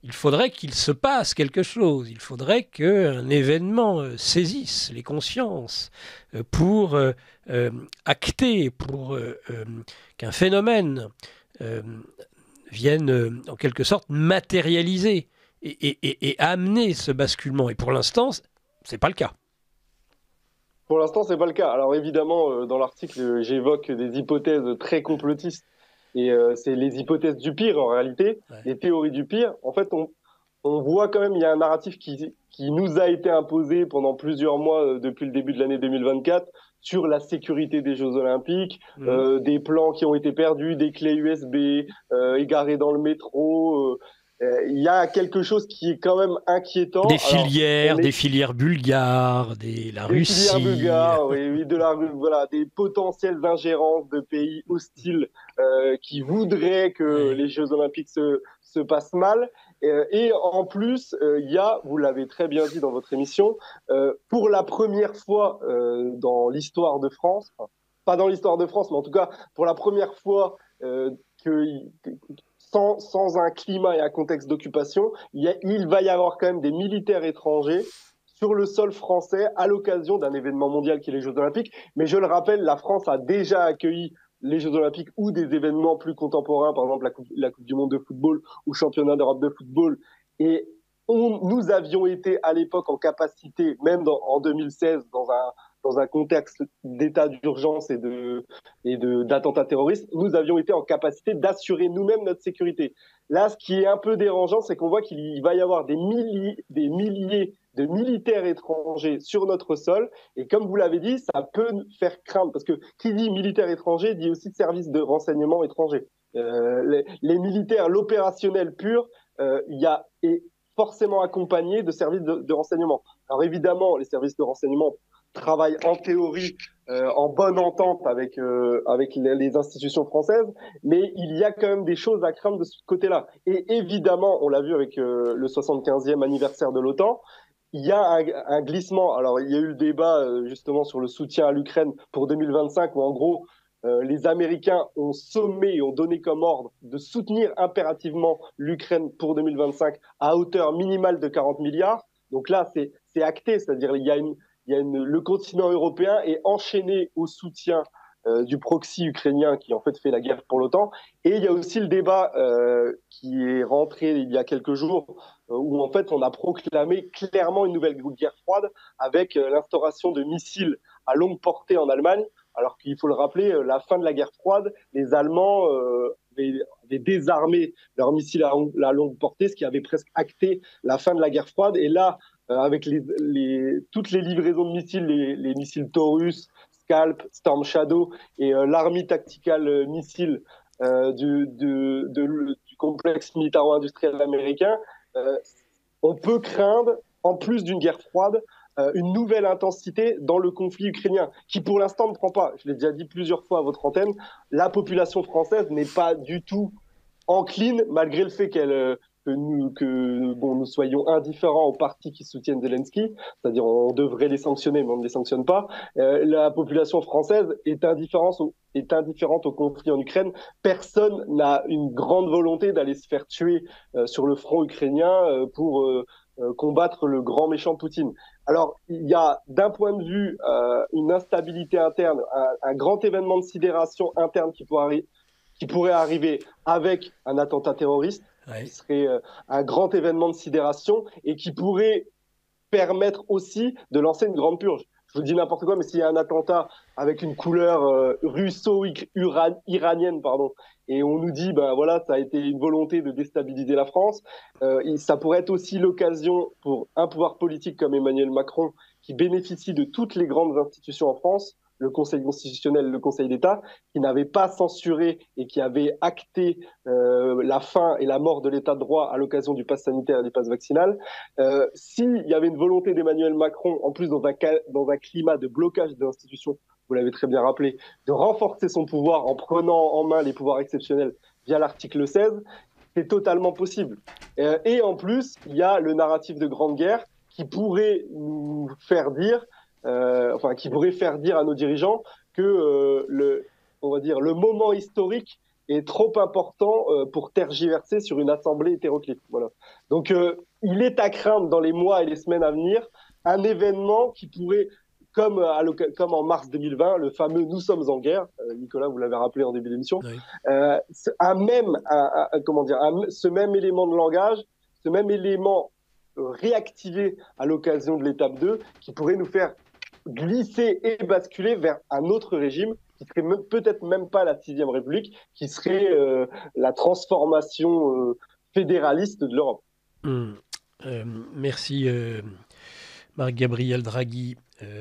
A: il faudrait qu'il se passe quelque chose. Il faudrait qu'un événement saisisse les consciences pour acter, pour qu'un phénomène vienne en quelque sorte matérialiser et amener ce basculement. Et pour l'instant, c'est pas le cas.
D: Pour l'instant, c'est pas le cas. Alors évidemment, dans l'article, j'évoque des hypothèses très complotistes. Et c'est les hypothèses du pire en réalité, les théories du pire. En fait, on voit quand même, il y a un narratif qui nous a été imposé pendant plusieurs mois depuis le début de l'année 2024 sur la sécurité des Jeux Olympiques, des plans qui ont été perdus, des clés USB égarées dans le métro. il y a quelque chose qui est quand même inquiétant.
A: Des filières bulgares, la Russie.
D: Des filières bulgares, oui, voilà, des potentielles ingérences de pays hostiles qui voudraient que les Jeux Olympiques se passent mal. Et en plus, il y a, vous l'avez très bien dit dans votre émission, pour la première fois dans l'histoire de France, enfin, pas dans l'histoire de France, mais en tout cas pour la première fois sans un climat et un contexte d'occupation, il va y avoir quand même des militaires étrangers sur le sol français à l'occasion d'un événement mondial qui est les Jeux Olympiques. Mais je le rappelle, la France a déjà accueilli les Jeux Olympiques ou des événements plus contemporains, par exemple la coupe du Monde de football ou le Championnat d'Europe de football. Et nous avions été à l'époque en capacité, même en 2016, dans un contexte d'état d'urgence et d'attentats terroristes, nous avions été en capacité d'assurer nous-mêmes notre sécurité. Là, ce qui est un peu dérangeant, c'est qu'on voit qu'il va y avoir des milliers de militaires étrangers sur notre sol. Et comme vous l'avez dit, ça peut faire craindre, parce que qui dit militaire étranger dit aussi service de renseignement étranger. Les militaires, l'opérationnel pur, est forcément accompagné de services de renseignement. Alors évidemment, les services de renseignement travaillent en théorie en bonne entente avec les institutions françaises, mais il y a quand même des choses à craindre de ce côté-là. Et évidemment, on l'a vu avec le 75e anniversaire de l'OTAN, il y a un glissement. Alors, il y a eu le débat justement sur le soutien à l'Ukraine pour 2025, où en gros, les Américains ont sommé et ont donné comme ordre de soutenir impérativement l'Ukraine pour 2025 à hauteur minimale de 40 milliards. Donc là, c'est acté, c'est-à-dire le continent européen est enchaîné au soutien du proxy ukrainien qui en fait la guerre pour l'OTAN. Et il y a aussi le débat qui est rentré il y a quelques jours où en fait on a proclamé clairement une nouvelle guerre froide avec l'instauration de missiles à longue portée en Allemagne. Alors qu'il faut le rappeler, la fin de la guerre froide, les Allemands avaient désarmé leurs missiles à longue portée, ce qui avait presque acté la fin de la guerre froide. Et là, avec toutes les livraisons de missiles, les missiles Taurus, Scalp, Storm Shadow et l'Army Tactical Missile du complexe militaro-industriel américain, on peut craindre, en plus d'une guerre froide, une nouvelle intensité dans le conflit ukrainien, qui pour l'instant ne prend pas. Je l'ai déjà dit plusieurs fois à votre antenne, la population française n'est pas du tout encline, malgré le fait que nous soyons indifférents aux partis qui soutiennent Zelensky, c'est-à-dire on devrait les sanctionner, mais on ne les sanctionne pas. La population française est indifférente au conflit en Ukraine. Personne n'a une grande volonté d'aller se faire tuer sur le front ukrainien pour combattre le grand méchant Poutine. Alors, il y a d'un point de vue une instabilité interne, un grand événement de sidération interne qui pourrait arriver avec un attentat terroriste, qui serait un grand événement de sidération et qui pourrait permettre aussi de lancer une grande purge. Je vous dis n'importe quoi, mais s'il y a un attentat avec une couleur russo-iranienne, et on nous dit, ben voilà, ça a été une volonté de déstabiliser la France, ça pourrait être aussi l'occasion pour un pouvoir politique comme Emmanuel Macron, qui bénéficie de toutes les grandes institutions en France, le Conseil constitutionnel, le Conseil d'État, qui n'avait pas censuré et qui avait acté la fin et la mort de l'état de droit à l'occasion du pass sanitaire et du pass vaccinal. S'il y avait une volonté d'Emmanuel Macron, en plus dans un climat de blocage des institutions, vous l'avez très bien rappelé, de renforcer son pouvoir en prenant en main les pouvoirs exceptionnels via l'article 16, c'est totalement possible. Et en plus, il y a le narratif de grande guerre qui pourrait nous faire dire qui pourrait faire dire à nos dirigeants que le moment historique est trop important pour tergiverser sur une assemblée hétéroclite. Voilà. Donc, il est à craindre dans les mois et les semaines à venir un événement qui pourrait, comme en mars 2020, le fameux « Nous sommes en guerre », Nicolas, vous l'avez rappelé en début d'émission, oui. Ce même élément de langage, ce même élément réactivé à l'occasion de l'étape 2, qui pourrait nous faire glisser et basculer vers un autre régime qui serait peut-être même pas la 6e République, qui serait la transformation fédéraliste de l'Europe.
A: Merci Marc-Gabriel Draghi.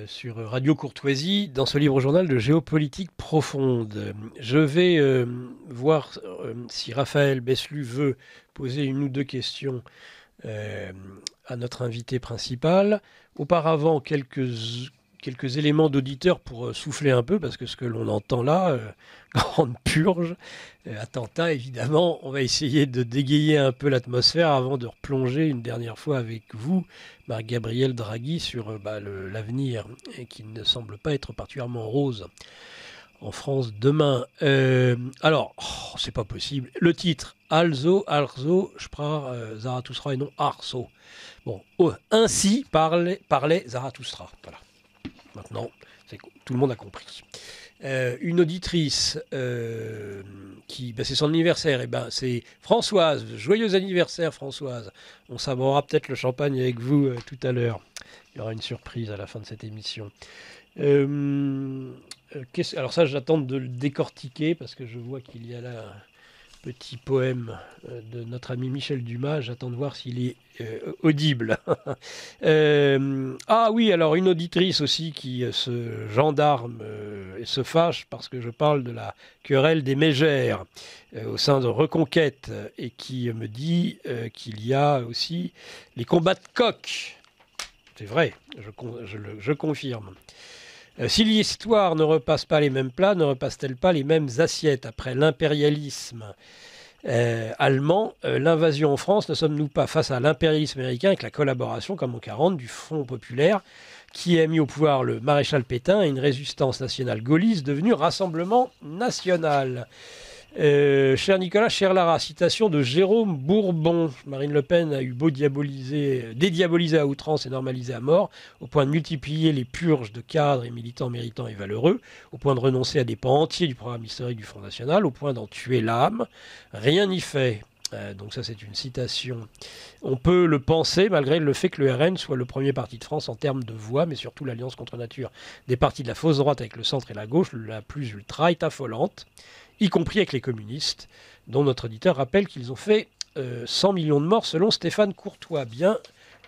A: sur Radio Courtoisie dans ce livre-journal de géopolitique profonde. Je vais voir si Raphaël Beslu veut poser une ou deux questions à notre invité principal. Auparavant, quelques éléments d'auditeurs pour souffler un peu, parce que ce que l'on entend là, grande purge, attentat évidemment, on va essayer de dégayer un peu l'atmosphère avant de replonger une dernière fois avec vous, Marc-Gabriel Draghi, sur l'avenir, qui ne semble pas être particulièrement rose en France demain. C'est pas possible. Le titre, Also, sprach Zarathustra et non Arso. Bon, ainsi parlait Zarathustra. Voilà. Maintenant, tout le monde a compris. Une auditrice c'est son anniversaire, c'est Françoise. Joyeux anniversaire, Françoise. On sabrera peut-être le champagne avec vous tout à l'heure. Il y aura une surprise à la fin de cette émission. Alors ça, j'attends de le décortiquer parce que je vois qu'il y a là un petit poème de notre ami Michel Dumas. J'attends de voir s'il est audible. Oui, alors une auditrice aussi qui se gendarme et se fâche parce que je parle de la querelle des mégères au sein de Reconquête et qui me dit qu'il y a aussi les combats de coqs. C'est vrai, je confirme. Si l'histoire ne repasse pas les mêmes plats, ne repasse-t-elle pas les mêmes assiettes? Après l'impérialisme allemand, l'invasion en France, ne sommes-nous pas face à l'impérialisme américain avec la collaboration, comme en 1940, du Front populaire qui a mis au pouvoir le maréchal Pétain et une résistance nationale gaulliste devenue Rassemblement national? Cher Nicolas, cher Lara, citation de Jérôme Bourbon. Marine Le Pen a eu beau dédiaboliser à outrance et normaliser à mort, au point de multiplier les purges de cadres et militants méritants et valeureux, au point de renoncer à des pans entiers du programme historique du Front National, au point d'en tuer l'âme. Rien n'y fait. Donc ça, c'est une citation. On peut le penser, malgré le fait que le RN soit le premier parti de France en termes de voix, mais surtout l'alliance contre nature des partis de la fausse droite avec le centre et la gauche, la plus ultra, est affolante, y compris avec les communistes, dont notre auditeur rappelle qu'ils ont fait 100 millions de morts selon Stéphane Courtois. Bien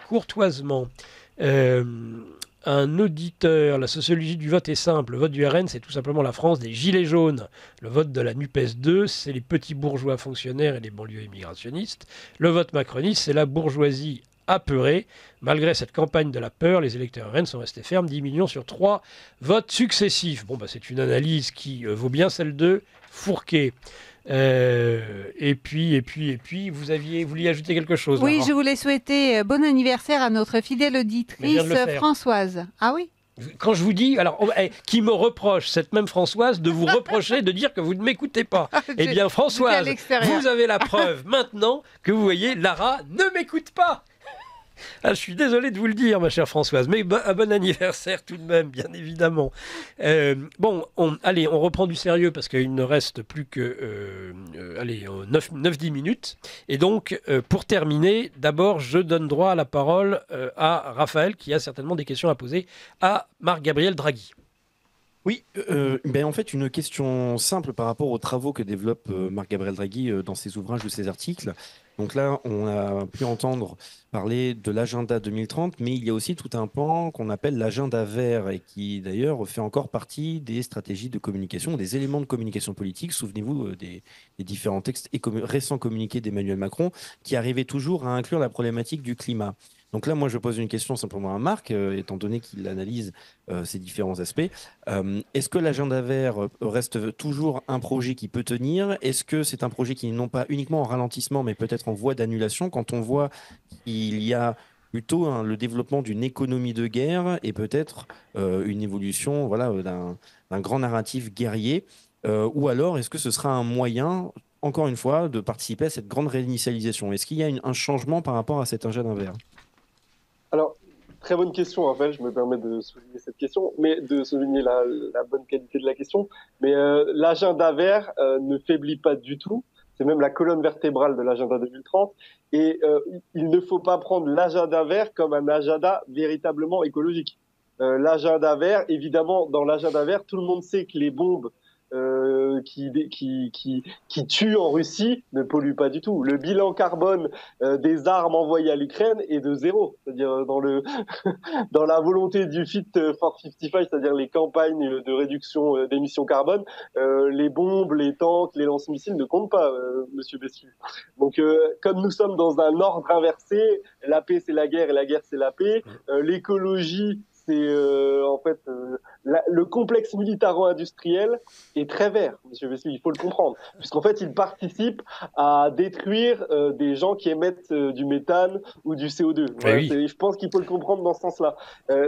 A: courtoisement. Un auditeur, la sociologie du vote est simple. Le vote du RN, c'est tout simplement la France des gilets jaunes. Le vote de la NUPES 2, c'est les petits bourgeois fonctionnaires et les banlieues immigrationnistes. Le vote macroniste, c'est la bourgeoisie apeurée. Malgré cette campagne de la peur, les électeurs RN sont restés fermes, 10 millions sur 3 votes successifs. C'est une analyse qui vaut bien celle de Fourquet. Et puis, vous vouliez ajouter quelque chose?
B: Oui,
A: Lara.
B: je voulais souhaiter bon anniversaire à notre fidèle auditrice Françoise. Ah oui?
A: Quand je vous dis, qui me reproche, cette même Françoise, de vous reprocher de dire que vous ne m'écoutez pas. Eh bien, Françoise, vous avez la preuve maintenant que vous voyez, Lara ne m'écoute pas. Je suis désolé de vous le dire, ma chère Françoise, mais un bon anniversaire tout de même, bien évidemment. On reprend du sérieux parce qu'il ne reste plus que 9-10 minutes. Et donc, pour terminer, d'abord, je donne droit à la parole à Raphaël, qui a certainement des questions à poser à Marc-Gabriel Draghi.
C: Oui, en fait, une question simple par rapport aux travaux que développe Marc-Gabriel Draghi dans ses ouvrages ou ses articles. Donc là, on a pu entendre parler de l'agenda 2030, mais il y a aussi tout un pan qu'on appelle l'agenda vert et qui d'ailleurs fait encore partie des stratégies de communication, des éléments de communication politique. Souvenez-vous des différents textes récents communiqués d'Emmanuel Macron qui arrivaient toujours à inclure la problématique du climat. Donc là, moi, je pose une question simplement à Marc, étant donné qu'il analyse ces différents aspects. Est-ce que l'agenda vert reste toujours un projet qui peut tenir? Est-ce que c'est un projet qui n'est non pas uniquement en ralentissement, mais peut-être en voie d'annulation quand on voit qu'il y a plutôt le développement d'une économie de guerre et peut-être une évolution d'un grand narratif guerrier? Ou alors, est-ce que ce sera un moyen, encore une fois, de participer à cette grande réinitialisation? Est-ce qu'il y a un changement par rapport à cet agenda vert?
D: Alors, très bonne question, Raphaël. Je me permets de souligner cette question, mais de souligner la bonne qualité de la question. Mais l'agenda vert ne faiblit pas du tout. C'est même la colonne vertébrale de l'agenda 2030. Et il ne faut pas prendre l'agenda vert comme un agenda véritablement écologique. L'agenda vert, évidemment, dans l'agenda vert, tout le monde sait que les bombes qui tue en Russie ne pollue pas du tout. Le bilan carbone des armes envoyées à l'Ukraine est de 0. C'est-à-dire dans la volonté du Fit for 55, c'est-à-dire les campagnes de réduction d'émissions carbone, les bombes, les tanks, les lance-missiles ne comptent pas, Monsieur Bessu. Donc, comme nous sommes dans un ordre inversé, la paix c'est la guerre et la guerre c'est la paix. L'écologie, c'est en fait le complexe militaro-industriel est très vert, Monsieur Bessu, il faut le comprendre, puisqu'en fait il participe à détruire des gens qui émettent du méthane ou du CO2. Voilà, je pense qu'il faut le comprendre dans ce sens-là.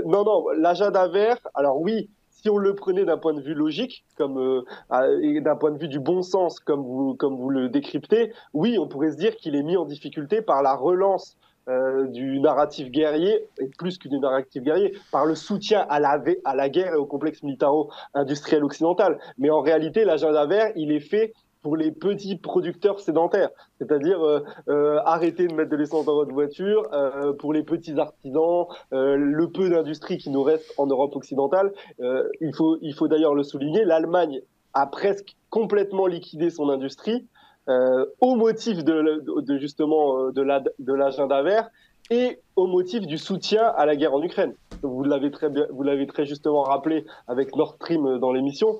D: Non, l'agenda vert, alors oui, si on le prenait d'un point de vue logique, comme d'un point de vue du bon sens, comme vous le décryptez, oui, on pourrait se dire qu'il est mis en difficulté par la relance du narratif guerrier, et plus que du narratif guerrier, par le soutien à la guerre et au complexe militaro-industriel occidental. Mais en réalité, l'agenda vert, il est fait pour les petits producteurs sédentaires, c'est-à-dire arrêter de mettre de l'essence dans votre voiture, pour les petits artisans, le peu d'industrie qui nous reste en Europe occidentale. Il faut d'ailleurs le souligner, l'Allemagne a presque complètement liquidé son industrie au motif justement de l'agenda vert et au motif du soutien à la guerre en Ukraine. Vous l'avez très justement rappelé avec Nord Stream dans l'émission.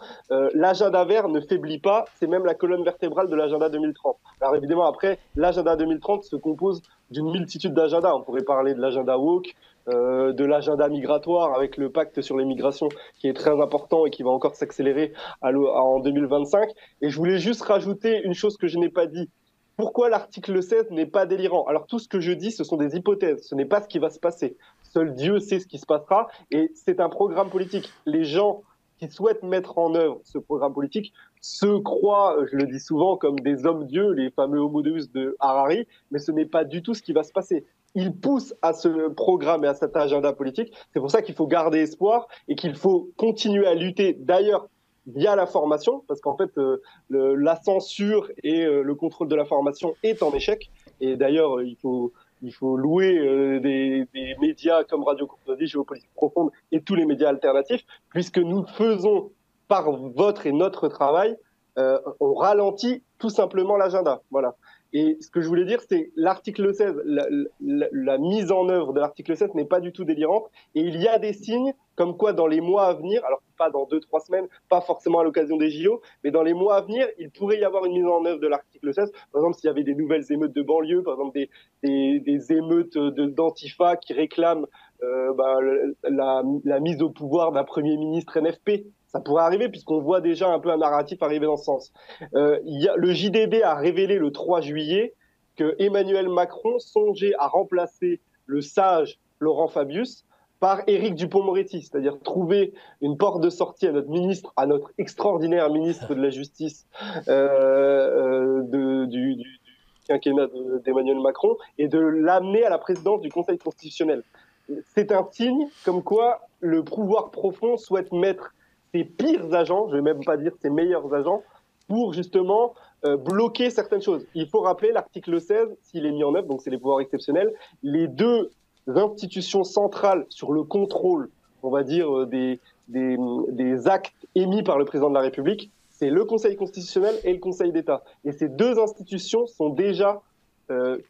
D: L'agenda vert ne faiblit pas, c'est même la colonne vertébrale de l'agenda 2030. Alors évidemment, après, l'agenda 2030 se compose d'une multitude d'agendas. On pourrait parler de l'agenda woke, de l'agenda migratoire avec le pacte sur les migrations qui est très important et qui va encore s'accélérer en 2025. Et je voulais juste rajouter une chose que je n'ai pas dit. Pourquoi l'article 16 n'est pas délirant? Alors tout ce que je dis, ce sont des hypothèses, ce n'est pas ce qui va se passer. Seul Dieu sait ce qui se passera et c'est un programme politique. Les gens qui souhaitent mettre en œuvre ce programme politique se croient, je le dis souvent, comme des hommes-dieux, les fameux Homo Deus de Harari, mais ce n'est pas du tout ce qui va se passer. Ils poussent à ce programme et à cet agenda politique. C'est pour ça qu'il faut garder espoir et qu'il faut continuer à lutter, d'ailleurs, via la formation, parce qu'en fait, la censure et le contrôle de la formation est en échec. Et d'ailleurs, il faut louer des médias comme Radio Courtoisie, Géopolitique Profonde et tous les médias alternatifs, puisque nous faisons, par votre et notre travail, on ralentit tout simplement l'agenda. Voilà. Et ce que je voulais dire, c'est l'article 16, la mise en œuvre de l'article 16 n'est pas du tout délirante. Et il y a des signes comme quoi dans les mois à venir, alors pas dans 2-3 semaines, pas forcément à l'occasion des JO, mais dans les mois à venir, il pourrait y avoir une mise en œuvre de l'article 16. Par exemple, s'il y avait des nouvelles émeutes de banlieue, par exemple des émeutes d'Antifa qui réclament la mise au pouvoir d'un Premier ministre NFP. Ça pourrait arriver puisqu'on voit déjà un peu un narratif arriver dans ce sens. Le JDD a révélé le 3 juillet que Emmanuel Macron songeait à remplacer le sage Laurent Fabius par Éric Dupond-Moretti, c'est-à-dire trouver une porte de sortie à notre extraordinaire ministre de la Justice du quinquennat d'Emmanuel Macron et de l'amener à la présidence du Conseil constitutionnel. C'est un signe comme quoi le pouvoir profond souhaite mettre ses pires agents, je ne vais même pas dire ses meilleurs agents, pour justement bloquer certaines choses. Il faut rappeler l'article 16, s'il est mis en œuvre, donc c'est les pouvoirs exceptionnels, les deux institutions centrales sur le contrôle, on va dire, des actes émis par le président de la République, c'est le Conseil constitutionnel et le Conseil d'État. Et ces deux institutions sont déjà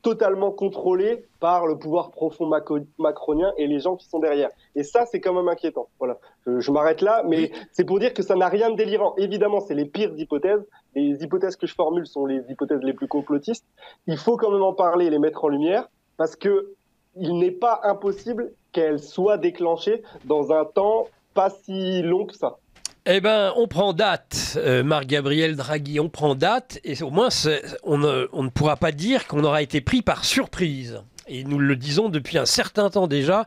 D: totalement contrôlées par le pouvoir profond macronien et les gens qui sont derrière. Et ça, c'est quand même inquiétant. Voilà. Je m'arrête là, mais c'est pour dire que ça n'a rien de délirant. Évidemment, c'est les pires hypothèses. Les hypothèses que je formule sont les hypothèses les plus complotistes. Il faut quand même en parler et les mettre en lumière parce que il n'est pas impossible qu'elles soient déclenchées dans un temps pas si long que ça.
A: Eh bien, on prend date, Marc-Gabriel Draghi, on prend date, et au moins, on ne pourra pas dire qu'on aura été pris par surprise. Et nous le disons depuis un certain temps déjà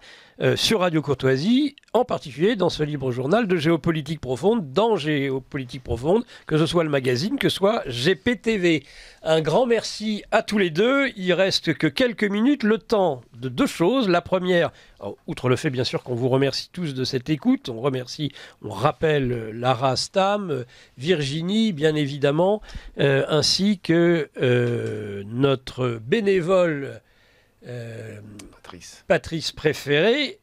A: sur Radio Courtoisie, en particulier dans ce libre journal de Géopolitique Profonde, dans Géopolitique Profonde, que ce soit le magazine, que ce soit GPTV. Un grand merci à tous les deux. Il reste que quelques minutes, le temps de deux choses. La première, outre le fait bien sûr qu'on vous remercie tous de cette écoute, on rappelle Lara Stam, Virginie bien évidemment, ainsi que notre bénévole Patrice préféré,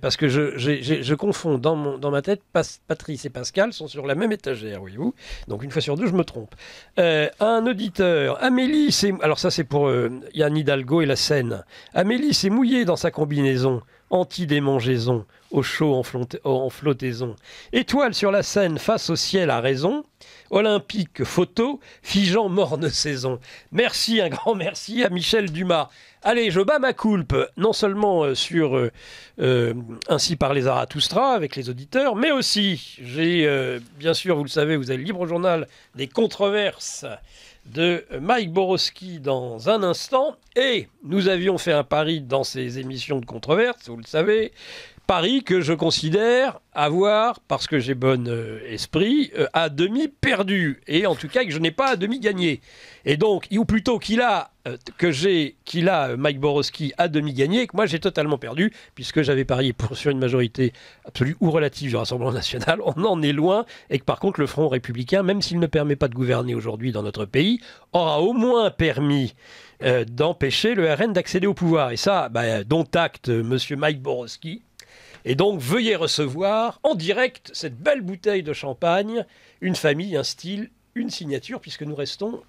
A: parce que je confonds dans ma tête, Patrice et Pascal sont sur la même étagère, voyez-vous. Donc une fois sur deux, je me trompe. Un auditeur, Amélie, alors ça c'est pour Yann Hidalgo et la Seine. Amélie s'est mouillée dans sa combinaison, anti-démangeaison, au chaud en flottaison. Étoile sur la Seine, face au ciel à raison. Olympique photo, figeant morne saison. Merci, un grand merci à Michel Dumas. Allez, je bats ma coulpe, non seulement sur Ainsi parlait Zarathustra avec les auditeurs, mais aussi, j'ai, bien sûr, vous le savez, vous avez le libre journal des controverses de Mike Borowski dans un instant. Et nous avions fait un pari dans ces émissions de controverses, vous le savez, pari que je considère avoir, parce que j'ai bon esprit, à demi perdu. Et en tout cas que je n'ai pas à demi gagné. Et donc, ou plutôt qu'il a, Mike Borowski, à demi gagné, et que moi j'ai totalement perdu, puisque j'avais parié sur une majorité absolue ou relative du Rassemblement National. On en est loin, et que par contre le Front Républicain, même s'il ne permet pas de gouverner aujourd'hui dans notre pays, aura au moins permis d'empêcher le RN d'accéder au pouvoir. Et ça, dont acte monsieur Mike Borowski. Et donc, veuillez recevoir en direct cette belle bouteille de champagne, une famille, un style, une signature, puisque nous restons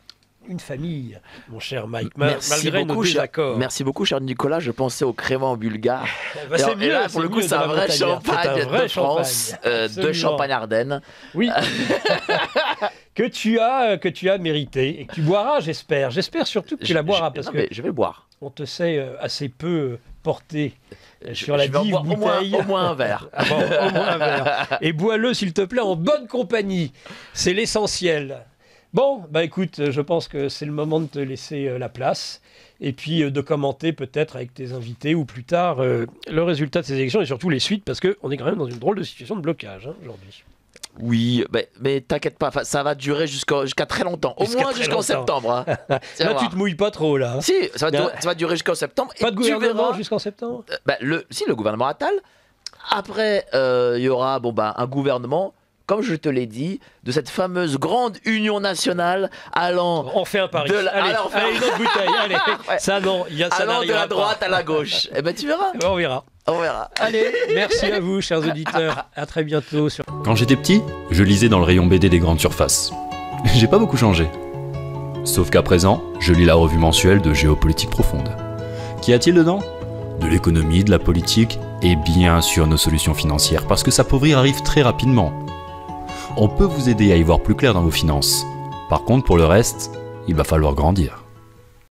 A: une famille, mon cher Mike, malgré nos désaccords.
E: Merci beaucoup, cher Nicolas. Je pensais au crément bulgare.
A: C'est mieux,
E: là, pour le coup, c'est un vrai champagne de France, de Champagne-Ardenne.
A: Oui. que tu as mérité et que tu boiras, j'espère. J'espère surtout que tu la boiras, parce que
E: je vais boire.
A: On te sait assez peu porté sur la dive bouteille.
E: Au moins un verre.
A: Ah bon, au moins un verre. Et bois-le, s'il te plaît, en bonne compagnie. C'est l'essentiel. Bon, écoute, je pense que c'est le moment de te laisser la place et puis de commenter peut-être avec tes invités ou plus tard le résultat de ces élections et surtout les suites, parce qu'on est quand même dans une drôle de situation de blocage aujourd'hui.
E: Oui, mais t'inquiète pas, ça va durer jusqu'à très longtemps. Au moins jusqu'en septembre. Hein.
A: Là, tu te mouilles pas trop, là.
E: Si, ça va durer jusqu'en septembre.
A: Pas de gouvernement jusqu'en septembre
E: le gouvernement Attal. Après, il y aura un gouvernement, comme je te l'ai dit, de cette fameuse grande union nationale allant...
A: On fait un pari. Allez, une autre bouteille. Allez. Ouais. Ça, non, ça
E: allant de la droite
A: pas.
E: À la gauche. Eh ben, tu verras.
A: On verra. Allez, merci à vous, chers auditeurs. À très bientôt.
F: Quand j'étais petit, je lisais dans le rayon BD des grandes surfaces. J'ai pas beaucoup changé. Sauf qu'à présent, je lis la revue mensuelle de Géopolitique Profonde. Qu'y a-t-il dedans ? De l'économie, de la politique et bien sûr nos solutions financières, parce que s'appauvrir arrive très rapidement. On peut vous aider à y voir plus clair dans vos finances. Par contre, pour le reste, il va falloir grandir.